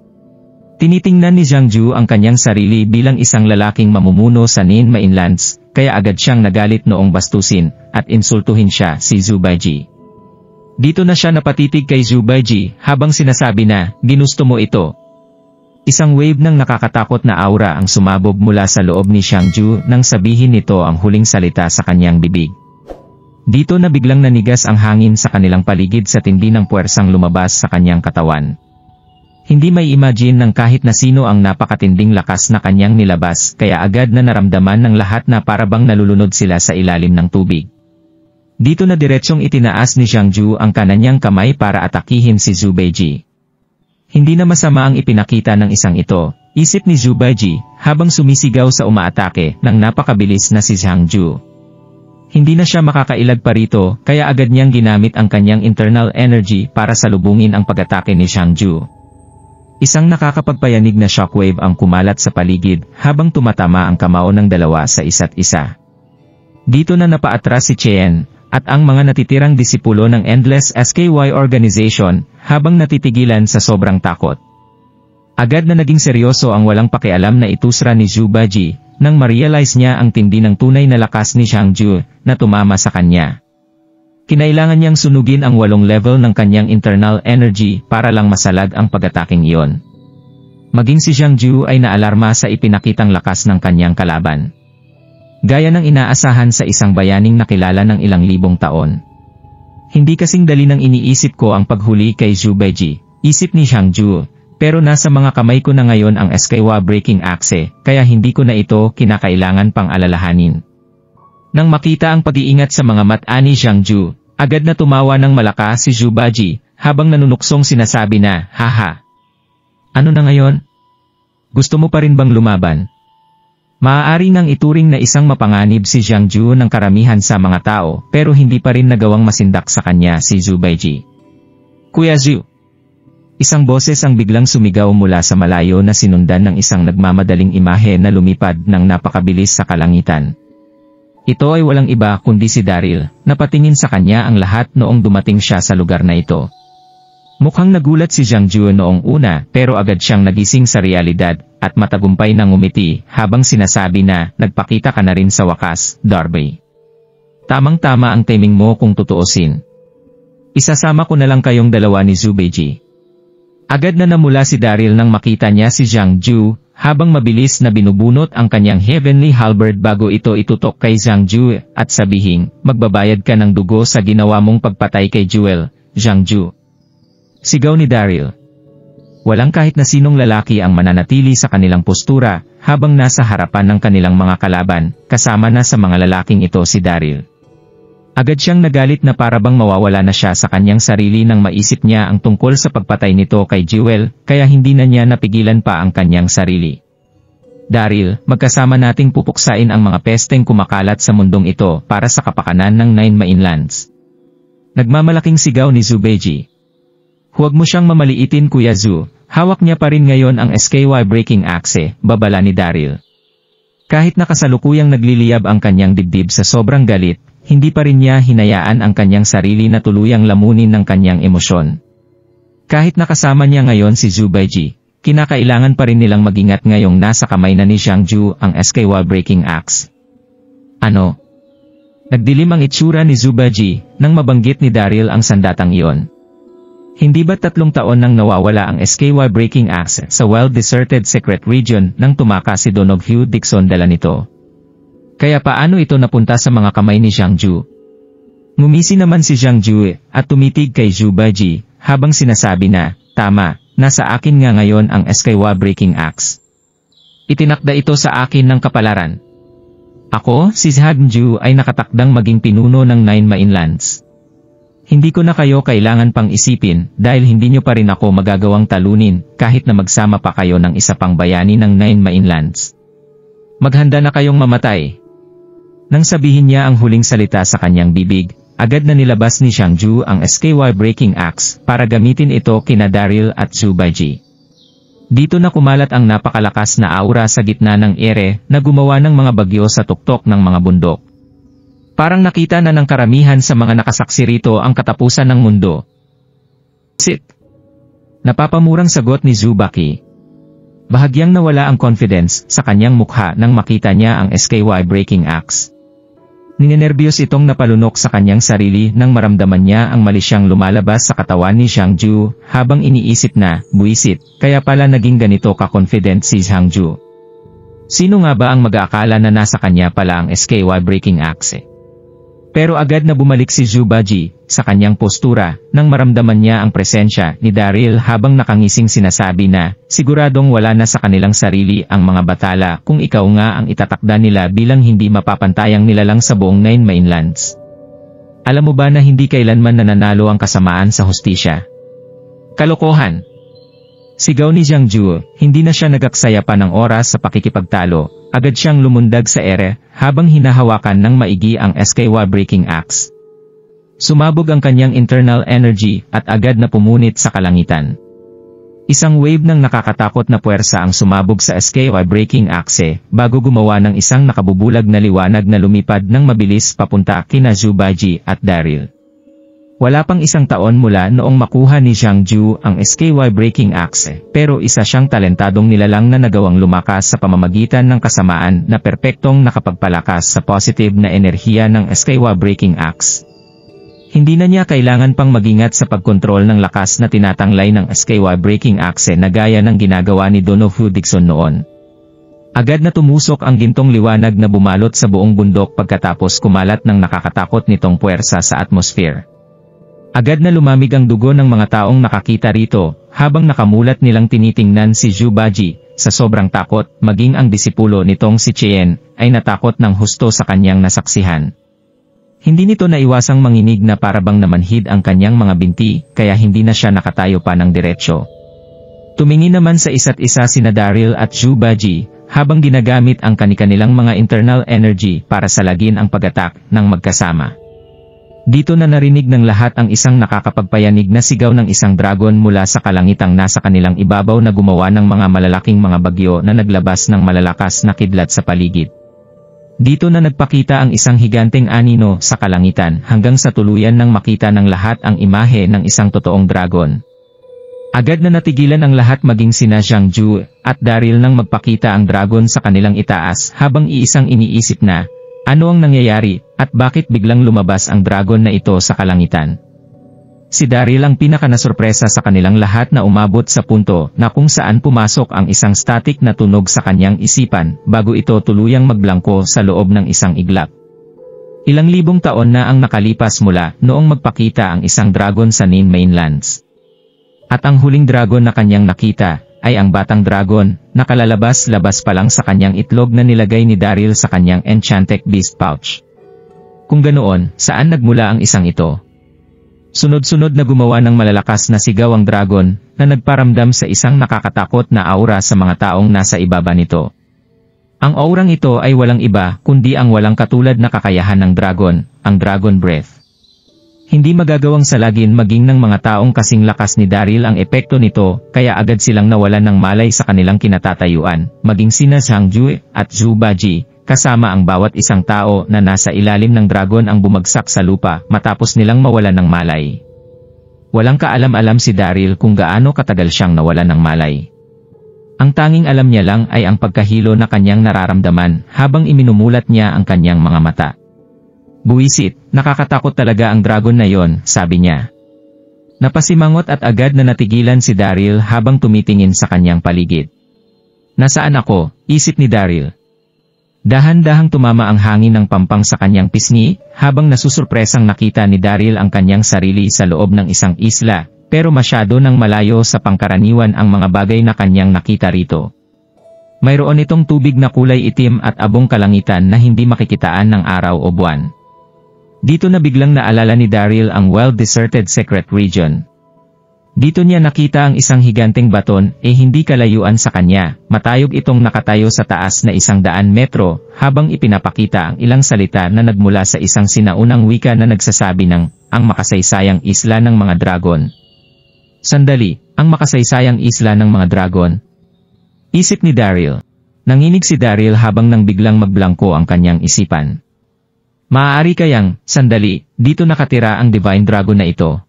Tinitingnan ni Zhang Ju ang kanyang sarili bilang isang lalaking mamumuno sa Nin Mainlands, kaya agad siyang nagalit noong bastusin at insultuhin siya si Zhu Beiji. Dito na siya napatitig kay Zhu Beiji habang sinasabi na, ginusto mo ito. Isang wave ng nakakatakot na aura ang sumabog mula sa loob ni Zhang Ju nang sabihin nito ang huling salita sa kanyang bibig. Dito na biglang nanigas ang hangin sa kanilang paligid sa tindi ng puwersang lumabas sa kanyang katawan. Hindi may imagine ng kahit na sino ang napakatinding lakas na kanyang nilabas kaya agad na naramdaman ng lahat na parabang nalulunod sila sa ilalim ng tubig. Dito na diretsyong itinaas ni Zhang Ju ang kananyang kamay para atakihin si Zhu Beiji. Hindi na masama ang ipinakita ng isang ito, isip ni Zhu Beiji habang sumisigaw sa umaatake ng napakabilis na si Zhang Ju. Hindi na siya makakailag pa rito kaya agad niyang ginamit ang kanyang internal energy para salubungin ang pag-atake ni Zhang Ju. Isang nakakapagpayanig na shockwave ang kumalat sa paligid habang tumatama ang kamao ng dalawa sa isa't isa. Dito na napaatras si Cheyenne at ang mga natitirang disipulo ng Endless SKY Organization, habang natitigilan sa sobrang takot. Agad na naging seryoso ang walang pakialam na itusra ni Zhu Baiji, nang ma-realize niya ang tindi ng tunay na lakas ni Xiang Ju, na tumama sa kanya. Kinailangan niyang sunugin ang 8 level ng kanyang internal energy para lang masalag ang pag-ataking iyon. Maging si Xiang Ju ay naalarma sa ipinakitang lakas ng kanyang kalaban. Gaya ng inaasahan sa isang bayaning nakilala ng ilang libong taon. Hindi kasing dali nang iniisip ko ang paghuli kay Zhu Baiji, isip ni Xiang Ju, pero nasa mga kamay ko na ngayon ang SKY Breaking Axe, kaya hindi ko na ito kinakailangan pang alalahanin. Nang makita ang pag-iingat sa mga mata ni Xiang Ju, agad na tumawa ng malakas si Zhu Baiji, habang nanunuksong sinasabi na, "Haha. Ano na ngayon? Gusto mo pa rin bang lumaban?" Maaari ngang ituring na isang mapanganib si Xiang Ju ng karamihan sa mga tao, pero hindi pa rin nagawang masindak sa kanya si Zhu Baiji. "Kuya Zhu!" Isang boses ang biglang sumigaw mula sa malayo na sinundan ng isang nagmamadaling imahe na lumipad ng napakabilis sa kalangitan. Ito ay walang iba kundi si Daryl, napatingin sa kanya ang lahat noong dumating siya sa lugar na ito. Mukhang nagulat si Xiang Ju noong una, pero agad siyang nagising sa realidad, at matagumpay na ngumiti habang sinasabi na, "Nagpakita ka na rin sa wakas, Darby. Tamang-tama ang timing mo kung tutuusin. Isasama ko na lang kayong dalawa ni Zhu Baiji." Agad na namula si Daryl nang makita niya si Xiang Ju, habang mabilis na binubunot ang kanyang Heavenly Halberd bago ito itutok kay Xiang Ju, at sabihing, "Magbabayad ka ng dugo sa ginawa mong pagpatay kay Jewel, Xiang Ju." Sigaw ni Daryl. Walang kahit na sinong lalaki ang mananatili sa kanilang postura, habang nasa harapan ng kanilang mga kalaban, kasama na sa mga lalaking ito si Daryl. Agad siyang nagalit na parabang mawawala na siya sa kanyang sarili nang maisip niya ang tungkol sa pagpatay nito kay Jewel, kaya hindi na niya napigilan pa ang kanyang sarili. "Daryl, magkasama nating pupuksain ang mga pesteng kumakalat sa mundong ito para sa kapakanan ng Nine Mainlands." Nagmamalaking sigaw ni Zhu Baiji. "Huwag mo siyang mamaliitin, Kuya Zhu, hawak niya pa rin ngayon ang SKY Breaking Axe," babala ni Daryl. Kahit nakasalukuyang nagliliyab ang kanyang dibdib sa sobrang galit, hindi pa rin niya hinayaan ang kanyang sarili na tuluyang lamunin ng kanyang emosyon. Kahit nakasama niya ngayon si Zhu Baiji, kinakailangan pa rin nilang magingat ngayong nasa kamay na ni Xiang Ju ang SKY Breaking Axe. "Ano?" Nagdilim ang itsura ni Zhu Baiji nang mabanggit ni Daryl ang sandatang iyon. Hindi ba 3 taon nang nawawala ang SKY Breaking Axe sa well-deserted secret region nang tumaka si Donoghu Dixon dala nito? Kaya paano ito napunta sa mga kamay ni Xiang Ju? Ngumisi naman si Xiang Ju at tumitig kay Zhu Baiji habang sinasabi na, "Tama, nasa akin nga ngayon ang SKY Breaking Axe. Itinakda ito sa akin ng kapalaran. Ako, si Xiang Ju ay nakatakdang maging pinuno ng Nine Mainlands. Hindi ko na kayo kailangan pang isipin dahil hindi nyo pa rin ako magagawang talunin kahit na magsama pa kayo ng isa pang bayani ng Nine Mainlands. Maghanda na kayong mamatay." Nang sabihin niya ang huling salita sa kanyang bibig, agad na nilabas ni Xiang Ju ang SKY Breaking Axe para gamitin ito kina Daryl at Zhu Baiji. Dito na kumalat ang napakalakas na aura sa gitna ng ere na gumawa ng mga bagyo sa tuktok ng mga bundok. Parang nakita na ng karamihan sa mga nakasaksi rito ang katapusan ng mundo. "Sit!" Napapamurang sagot ni Zhu Baiji. Bahagyang nawala ang confidence sa kanyang mukha nang makita niya ang SKY Breaking Axe. Ninenerbiyos itong napalunok sa kanyang sarili nang maramdaman niya ang mali siyang lumalabas sa katawan ni Xiang Ju, habang iniisip na, buwisit, kaya pala naging ganito ka-confident si Xiang Ju. Sino nga ba ang mag-aakala na nasa kanya pala ang SKY Breaking Axe? Pero agad na bumalik si Zhu Baiji sa kanyang postura nang maramdaman niya ang presensya ni Daryl habang nakangising sinasabi na, "Siguradong wala na sa kanilang sarili ang mga batala kung ikaw nga ang itatakda nila bilang hindi mapapantayang nilalang sa buong Nine Mainlands. Alam mo ba na hindi kailanman nananalo ang kasamaan sa hustisya?" "Kalokohan!" Sigaw ni Xiang Ju, hindi na siya nagaksaya pa ng oras sa pakikipagtalo, agad siyang lumundag sa ere habang hinahawakan ng maigi ang SKY Breaking Axe. Sumabog ang kanyang internal energy at agad na pumunit sa kalangitan. Isang wave ng nakakatakot na puwersa ang sumabog sa skyway-breaking axe bago gumawa ng isang nakabubulag na liwanag na lumipad ng mabilis papunta kina Zhubaji at Daryl. Wala pang isang taon mula noong makuha ni Zhang Ju ang skyway-breaking axe, pero isa siyang talentadong nilalang na nagawang lumakas sa pamamagitan ng kasamaan na perpektong nakapagpalakas sa positive na enerhiya ng skyway-breaking axe. Hindi na niya kailangan pang magingat sa pagkontrol ng lakas na tinatanglay ng skyway-breaking axe na gaya ng ginagawa ni Donohue Dixon noon. Agad na tumusok ang gintong liwanag na bumalot sa buong bundok pagkatapos kumalat ng nakakatakot nitong puwersa sa atmosphere. Agad na lumamig ang dugo ng mga taong nakakita rito, habang nakamulat nilang tinitingnan si Zhubaji. Sa sobrang takot, maging ang disipulo nitong si Chien ay natakot ng husto sa kanyang nasaksihan. Hindi nito naiwasang manginig na parabang namanhid ang kanyang mga binti, kaya hindi na siya nakatayo pa ng diretsyo. Tumingin naman sa isa't isa sina Daryl at Zhubaji, habang ginagamit ang kanilang mga internal energy para salagin ang pag-attack ng magkasama. Dito na narinig ng lahat ang isang nakakapagpayanig na sigaw ng isang dragon mula sa kalangitang nasa kanilang ibabaw na gumawa ng mga malalaking mga bagyo na naglabas ng malalakas na kidlat sa paligid. Dito na nagpakita ang isang higanteng anino sa kalangitan hanggang sa tuluyan nang makita ng lahat ang imahe ng isang totoong dragon. Agad na natigilan ang lahat maging sina Zhang Ju at Daryl nang magpakita ang dragon sa kanilang itaas habang iisang iniisip na, ano ang nangyayari at bakit biglang lumabas ang dragon na ito sa kalangitan? Si Daryl ang pinakanasurpresa sa kanilang lahat na umabot sa punto na kung saan pumasok ang isang static na tunog sa kanyang isipan bago ito tuluyang magblangko sa loob ng isang iglap. Ilang libong taon na ang nakalipas mula noong magpakita ang isang dragon sa Nin Mainlands. At ang huling dragon na kanyang nakita ay ang batang dragon na kalalabas-labas pa lang sa kanyang itlog na nilagay ni Daryl sa kanyang enchanted beast pouch. Kung ganoon, saan nagmula ang isang ito? Sunod-sunod na gumawa ng malalakas na sigaw ang dragon, na nagparamdam sa isang nakakatakot na aura sa mga taong nasa ibaba nito. Ang aurang ito ay walang iba kundi ang walang katulad na kakayahan ng dragon, ang Dragon Breath. Hindi magagawang salagin maging ng mga taong kasing lakas ni Daryl ang epekto nito, kaya agad silang nawalan ng malay sa kanilang kinatatayuan, maging sina Zhang Ju at Zhubaji. Kasama ang bawat isang tao na nasa ilalim ng dragon ang bumagsak sa lupa matapos nilang mawalan ng malay. Walang kaalam-alam si Daryl kung gaano katagal siyang nawalan ng malay. Ang tanging alam niya lang ay ang pagkahilo na kanyang nararamdaman habang iminumulat niya ang kanyang mga mata. Buwisit, nakakatakot talaga ang dragon na yon, sabi niya. Napasimangot at agad na natigilan si Daryl habang tumitingin sa kanyang paligid. Nasaan ako? Isip ni Daryl. Dahan-dahang tumama ang hangin ng pampang sa kanyang pisngi, habang nasusurpresang nakita ni Daryl ang kanyang sarili sa loob ng isang isla, pero masyado nang malayo sa pangkaraniwan ang mga bagay na kanyang nakita rito. Mayroon itong tubig na kulay itim at abong kalangitan na hindi makikitaan ng araw o buwan. Dito na biglang naalala ni Daryl ang well-deserted secret region. Dito niya nakita ang isang higanteng baton, hindi kalayuan sa kanya, matayog itong nakatayo sa taas na 100 metro, habang ipinapakita ang ilang salita na nagmula sa isang sinaunang wika na nagsasabi ng, ang makasaysayang isla ng mga dragon. Sandali, ang makasaysayang isla ng mga dragon? Isip ni Daryl. Nanginig si Daryl habang nang biglang magblangko ang kanyang isipan. Maaari kayang, sandali, dito nakatira ang Divine Dragon na ito.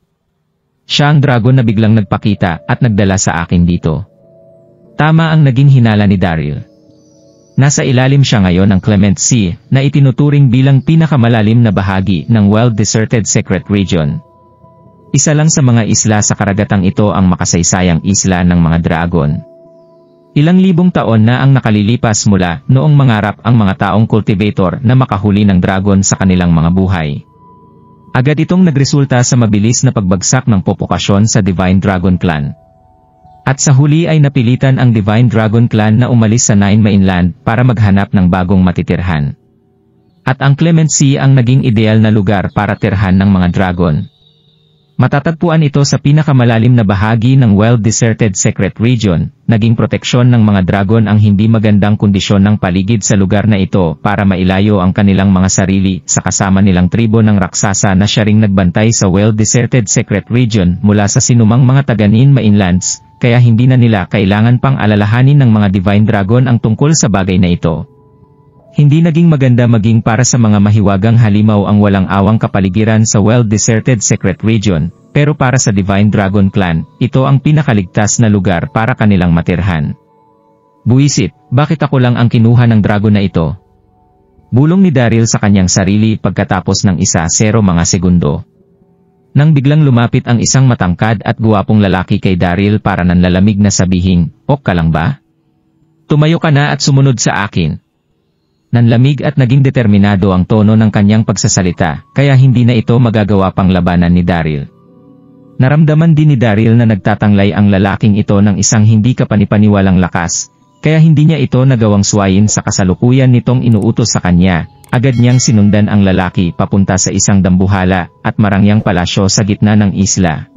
Siya ang dragon na biglang nagpakita at nagdala sa akin dito. Tama ang naging hinala ni Daryl. Nasa ilalim siya ngayon ng Clement Sea, na itinuturing bilang pinakamalalim na bahagi ng well-deserted secret region. Isa lang sa mga isla sa karagatang ito ang makasaysayang isla ng mga dragon. Ilang libong taon na ang nakalilipas mula noong mangarap ang mga taong cultivator na makahuli ng dragon sa kanilang mga buhay. Agad itong nagresulta sa mabilis na pagbagsak ng popukasyon sa Divine Dragon Clan. At sa huli ay napilitan ang Divine Dragon Clan na umalis sa Nine Mainland para maghanap ng bagong matitirhan. At ang Clement Sea ang naging ideal na lugar para tirhan ng mga dragon. Matatagpuan ito sa pinakamalalim na bahagi ng well-deserted secret region, naging proteksyon ng mga dragon ang hindi magandang kondisyon ng paligid sa lugar na ito para mailayo ang kanilang mga sarili sa kasama nilang tribo ng raksasa na siya ring nagbantay sa well-deserted secret region mula sa sinumang mga taga-Nin Mainlands, kaya hindi na nila kailangan pang alalahanin ng mga Divine Dragon ang tungkol sa bagay na ito. Hindi naging maganda maging para sa mga mahiwagang halimaw ang walang awang kapaligiran sa well-deserted secret region, pero para sa Divine Dragon Clan, ito ang pinakaligtas na lugar para kanilang matirhan. Buwisit, bakit ako lang ang kinuha ng dragon na ito? Bulong ni Daryl sa kanyang sarili pagkatapos ng 1-0 mga segundo. Nang biglang lumapit ang isang matangkad at guwapong lalaki kay Daryl para nanlalamig na sabihing, "Ok ka lang ba? Tumayo ka na at sumunod sa akin." Nanlamig at naging determinado ang tono ng kanyang pagsasalita, kaya hindi na ito magagawa pang labanan ni Daryl. Naramdaman din ni Daryl na nagtatanglay ang lalaking ito ng isang hindi kapanipaniwalang lakas, kaya hindi niya ito nagawang suwayin sa kasalukuyan nitong inuutos sa kanya. Agad niyang sinundan ang lalaki papunta sa isang dambuhala at marangyang palasyo sa gitna ng isla.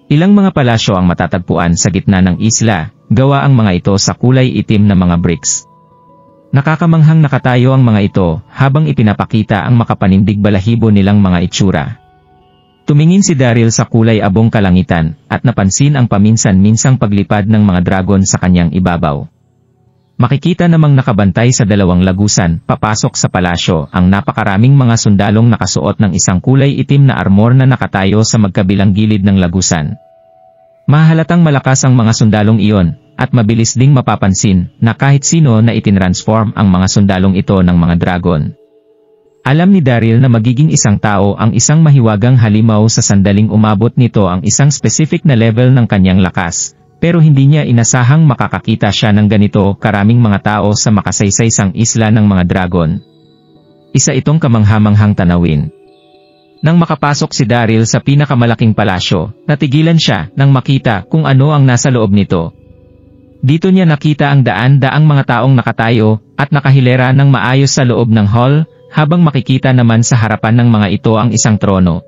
Ilang mga palasyo ang matatagpuan sa gitna ng isla, gawa ang mga ito sa kulay itim na mga bricks. Nakakamanghang nakatayo ang mga ito habang ipinapakita ang makapanindig balahibo nilang mga itsura. Tumingin si Daryl sa kulay abong kalangitan at napansin ang paminsan-minsang paglipad ng mga dragon sa kanyang ibabaw. Makikita namang nakabantay sa dalawang lagusan papasok sa palasyo ang napakaraming mga sundalong nakasuot ng isang kulay itim na armor na nakatayo sa magkabilang gilid ng lagusan. Mahalatang malakas ang mga sundalong iyon, at mabilis ding mapapansin na kahit sino na itinransform ang mga sundalong ito ng mga dragon. Alam ni Daryl na magiging isang tao ang isang mahiwagang halimaw sa sandaling umabot nito ang isang specific na level ng kanyang lakas. Pero hindi niya inasahang makakakita siya ng ganito karaming mga tao sa makasaysay-sang isla ng mga dragon. Isa itong kamanghamanghang tanawin. Nang makapasok si Daryl sa pinakamalaking palasyo, natigilan siya nang makita kung ano ang nasa loob nito. Dito niya nakita ang daan-daang mga taong nakatayo at nakahilera ng maayos sa loob ng hall, habang makikita naman sa harapan ng mga ito ang isang trono.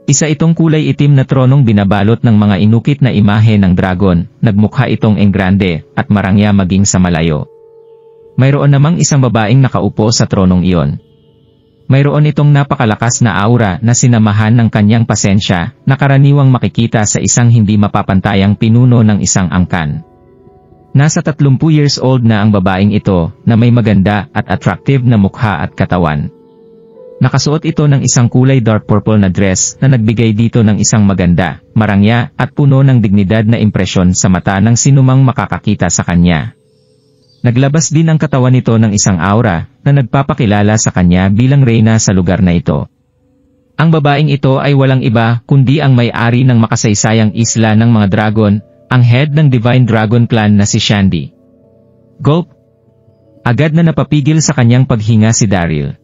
Isa itong kulay itim na tronong binabalot ng mga inukit na imahe ng dragon, nagmukha itong enggrande at marangya maging sa malayo. Mayroon namang isang babaeng nakaupo sa tronong iyon. Mayroon itong napakalakas na aura na sinamahan ng kanyang pasensya, na karaniwang makikita sa isang hindi mapapantayang pinuno ng isang angkan. Nasa 30 years old na ang babaeng ito, na may maganda at attractive na mukha at katawan. Nakasuot ito ng isang kulay dark purple na dress na nagbigay dito ng isang maganda, marangya at puno ng dignidad na impresyon sa mata ng sinumang makakakita sa kanya. Naglabas din ang katawan nito ng isang aura na nagpapakilala sa kanya bilang reyna sa lugar na ito. Ang babaeng ito ay walang iba kundi ang may-ari ng makasaysayang isla ng mga dragon, ang head ng Divine Dragon Clan na si Shandy. Gulp! Agad na napapigil sa kanyang paghinga si Daryl.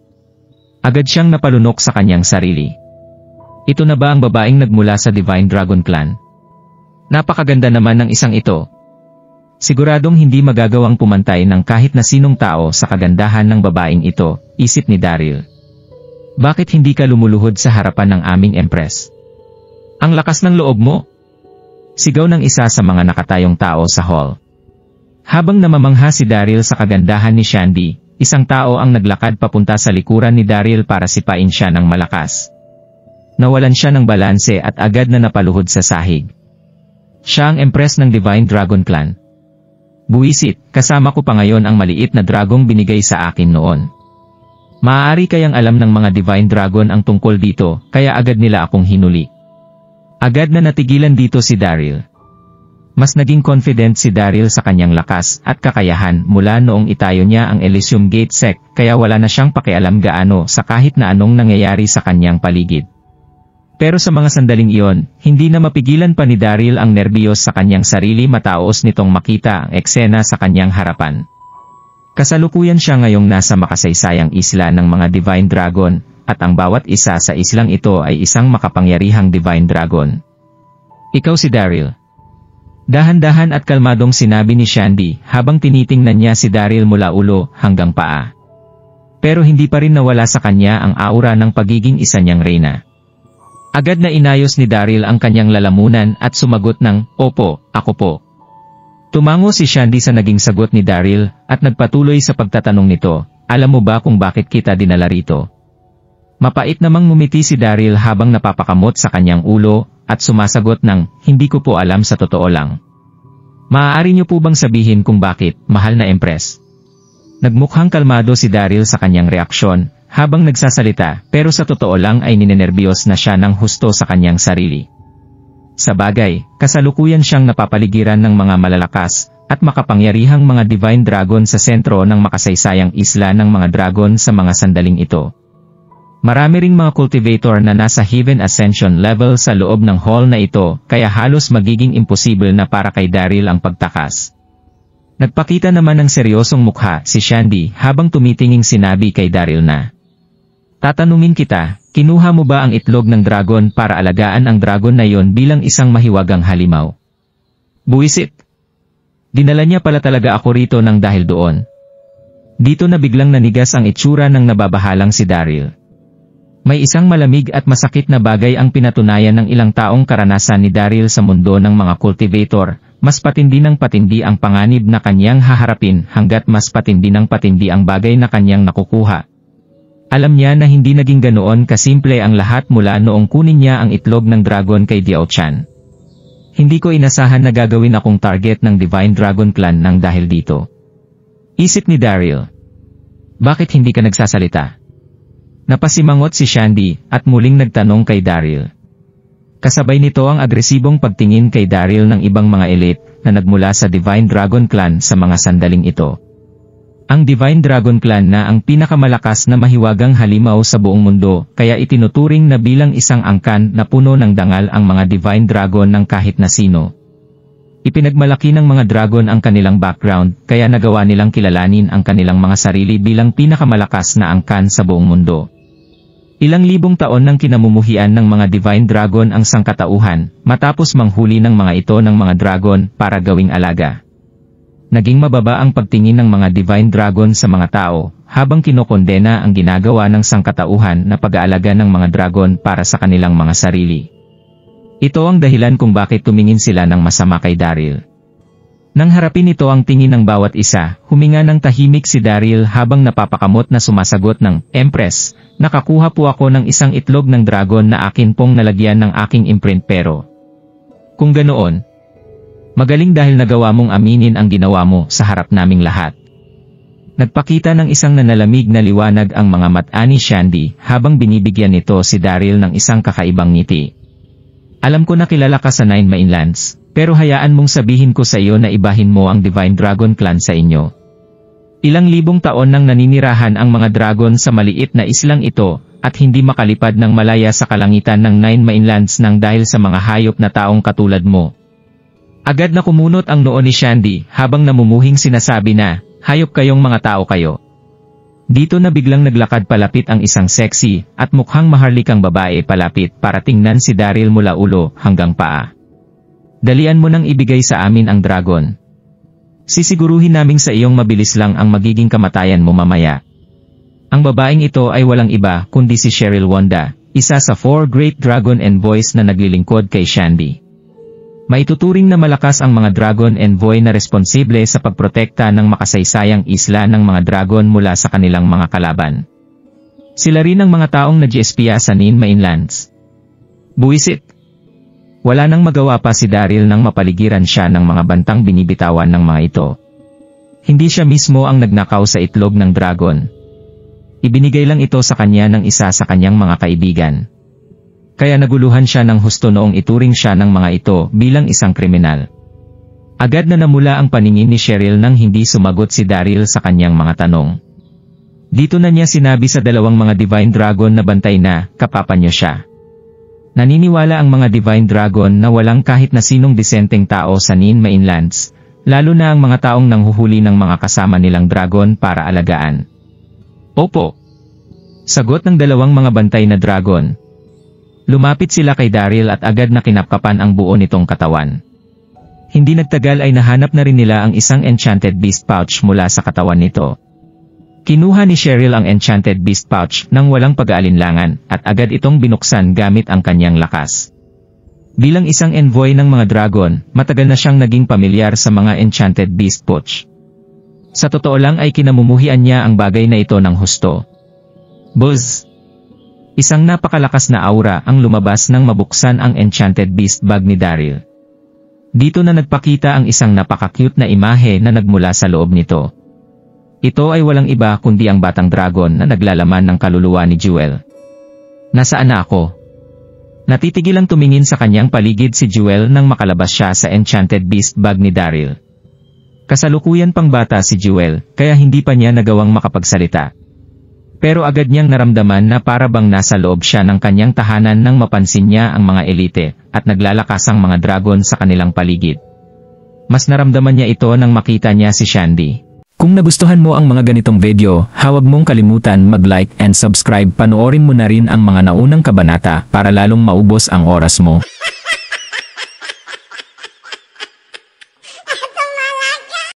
Agad siyang napalunok sa kanyang sarili. Ito na ba ang babaeng nagmula sa Divine Dragon Clan? Napakaganda naman ng isang ito. Siguradong hindi magagawang pumantay ng kahit na sinong tao sa kagandahan ng babaeng ito, isip ni Daryl. Bakit hindi ka lumuluhod sa harapan ng aming empress? Ang lakas ng loob mo! Sigaw ng isa sa mga nakatayong tao sa hall. Habang namamangha si Daryl sa kagandahan ni Shandy, isang tao ang naglakad papunta sa likuran ni Daryl para sipain siya ng malakas. Nawalan siya ng balanse at agad na napaluhod sa sahig. Siya ang empress ng Divine Dragon Clan. Buwisit, kasama ko pa ngayon ang maliit na dragong binigay sa akin noon. Maaari kayang alam ng mga Divine Dragon ang tungkol dito, kaya agad nila akong hinuli. Agad na natigilan dito si Daryl. Mas naging confident si Daryl sa kanyang lakas at kakayahan mula noong itayo niya ang Elysium Gate Sect, kaya wala na siyang pakialam gaano sa kahit na anong nangyayari sa kanyang paligid. Pero sa mga sandaling iyon, hindi na mapigilan pa ni Daryl ang nerbiyos sa kanyang sarili matapos nitong makita ang eksena sa kanyang harapan. Kasalukuyan siya ngayong nasa makasaysayang isla ng mga Divine Dragon, at ang bawat isa sa islang ito ay isang makapangyarihang Divine Dragon. Ikaw si Daryl. Dahan-dahan at kalmadong sinabi ni Shandy habang tinitingnan niya si Daryl mula ulo hanggang paa. Pero hindi pa rin nawala sa kanya ang aura ng pagiging isa niyang reyna. Agad na inayos ni Daryl ang kanyang lalamunan at sumagot ng, "Opo, ako po." Tumango si Shandy sa naging sagot ni Daryl at nagpatuloy sa pagtatanong nito, "Alam mo ba kung bakit kita dinala rito?" Mapait namang ngumiti si Daryl habang napapakamot sa kanyang ulo at sumasagot ng, "Hindi ko po alam sa totoo lang." Maaari niyo po bang sabihin kung bakit, mahal na Empress? Nagmukhang kalmado si Daryl sa kanyang reaksyon, habang nagsasalita, pero sa totoo lang ay ninenerbiyos na siya ng husto sa kanyang sarili. Sa bagay, kasalukuyan siyang napapaligiran ng mga malalakas, at makapangyarihang mga Divine Dragon sa sentro ng makasaysayang isla ng mga dragon sa mga sandaling ito. Marami ring mga cultivator na nasa Heaven Ascension level sa loob ng hall na ito, kaya halos magiging imposible na para kay Daryl ang pagtakas. Nagpakita naman ng seryosong mukha si Shandy habang tumitinging sinabi kay Daryl na, "Tatanungin kita, kinuha mo ba ang itlog ng dragon para alagaan ang dragon na yon bilang isang mahiwagang halimaw?" Buwisit! Dinala niya pala talaga ako rito ng dahil doon. Dito na biglang nanigas ang itsura ng nababahalang si Daryl. May isang malamig at masakit na bagay ang pinatunayan ng ilang taong karanasan ni Daryl sa mundo ng mga cultivator, mas patindi ng patindi ang panganib na kanyang haharapin hanggat mas patindi ng patindi ang bagay na kanyang nakukuha. Alam niya na hindi naging ganoon kasimple ang lahat mula noong kunin niya ang itlog ng dragon kay Diao Chan. Hindi ko inasahan na gagawin akong target ng Divine Dragon Clan nang dahil dito. Isip ni Daryl. Bakit hindi ka nagsasalita? Napasimangot si Shandy at muling nagtanong kay Daryl. Kasabay nito ang agresibong pagtingin kay Daryl ng ibang mga elite na nagmula sa Divine Dragon Clan sa mga sandaling ito. Ang Divine Dragon Clan na ang pinakamalakas na mahiwagang halimaw sa buong mundo, kaya itinuturing na bilang isang angkan na puno ng dangal ang mga Divine Dragon ng kahit na sino. Ipinagmalaki ng mga dragon ang kanilang background, kaya nagawa nilang kilalanin ang kanilang mga sarili bilang pinakamalakas na angkan sa buong mundo. Ilang libong taon nang kinamumuhian ng mga Divine Dragon ang sangkatauhan, matapos manghuli ng mga ito ng mga dragon para gawing alaga. Naging mababa ang pagtingin ng mga Divine Dragon sa mga tao, habang kinokondena ang ginagawa ng sangkatauhan na pag-aalaga ng mga dragon para sa kanilang mga sarili. Ito ang dahilan kung bakit tumingin sila ng masama kay Daryl. Nang harapin ito ang tingin ng bawat isa, huminga ng tahimik si Daryl habang napapakamot na sumasagot ng, "Empress, nakakuha po ako ng isang itlog ng dragon na akin pong nalagyan ng aking imprint pero kung ganoon, magaling dahil nagawa mong aminin ang ginawa mo sa harap naming lahat." Nagpakita ng isang nanalamig na liwanag ang mga mata ni Shandy habang binibigyan nito si Daryl ng isang kakaibang ngiti. "Alam ko na kilala ka sa Nine Mainlands, pero hayaan mong sabihin ko sa iyo na ibahin mo ang Divine Dragon Clan sa inyo. Ilang libong taon nang naninirahan ang mga dragon sa maliit na islang ito, at hindi makalipad ng malaya sa kalangitan ng Nine Mainlands nang dahil sa mga hayop na taong katulad mo." Agad na kumunot ang noo ni Shandy habang namumuhing sinasabi na, "Hayop kayong mga tao kayo." Dito na biglang naglakad palapit ang isang sexy at mukhang maharlikang babae palapit para tingnan si Daryl mula ulo hanggang paa. "Dalian mo nang ibigay sa amin ang dragon. Sisiguruhin naming sa iyong mabilis lang ang magiging kamatayan mo mamaya." Ang babaeng ito ay walang iba kundi si Cheryl Wanda, isa sa 4 Great Dragon Envoys na naglilingkod kay Shandy. Maituturing na malakas ang mga Dragon Envoy na responsible sa pagprotekta ng makasaysayang isla ng mga dragon mula sa kanilang mga kalaban. Sila rin ang mga taong nag-espiya sa Nine Mainlands. Buwisit! Wala nang magawa pa si Daryl nang mapaligiran siya ng mga bantang binibitawan ng mga ito. Hindi siya mismo ang nagnakaw sa itlog ng dragon. Ibinigay lang ito sa kanya ng isa sa kanyang mga kaibigan. Kaya naguluhan siya ng husto noong ituring siya ng mga ito bilang isang kriminal. Agad na namula ang paningin ni Cheryl nang hindi sumagot si Daryl sa kanyang mga tanong. Dito na niya sinabi sa dalawang mga Divine Dragon na bantay na, "Kapapanyo siya." Naniniwala ang mga Divine Dragon na walang kahit na sinong disenteng tao sa Nine Mainlands, lalo na ang mga taong nanghuhuli ng mga kasama nilang dragon para alagaan. "Opo," sagot ng dalawang mga bantay na dragon. Lumapit sila kay Daryl at agad na kinapkapan ang buo nitong katawan. Hindi nagtagal ay nahanap na rin nila ang isang Enchanted Beast Pouch mula sa katawan nito. Kinuha ni Cheryl ang Enchanted Beast Pouch nang walang pag-aalinlangan at agad itong binuksan gamit ang kanyang lakas. Bilang isang envoy ng mga dragon, matagal na siyang naging pamilyar sa mga Enchanted Beast Pouch. Sa totoo lang ay kinamumuhian niya ang bagay na ito ng husto. Buzz! Isang napakalakas na aura ang lumabas nang mabuksan ang Enchanted Beast Bag ni Daryl. Dito na nagpakita ang isang napaka-cute na imahe na nagmula sa loob nito. Ito ay walang iba kundi ang batang dragon na naglalaman ng kaluluwa ni Jewel. Nasaan na ako? Natitigilang tumingin sa kanyang paligid si Jewel nang makalabas siya sa Enchanted Beast bag ni Daryl. Kasalukuyan pang bata si Jewel, kaya hindi pa niya nagawang makapagsalita. Pero agad niyang naramdaman na para bang nasa loob siya ng kanyang tahanan nang mapansin niya ang mga elite at naglalakasang mga dragon sa kanilang paligid. Mas naramdaman niya ito nang makita niya si Shandy. Kung nagustuhan mo ang mga ganitong video, huwag mong kalimutan mag-like and subscribe. Panoorin mo na rin ang mga naunang kabanata para lalong maubos ang oras mo.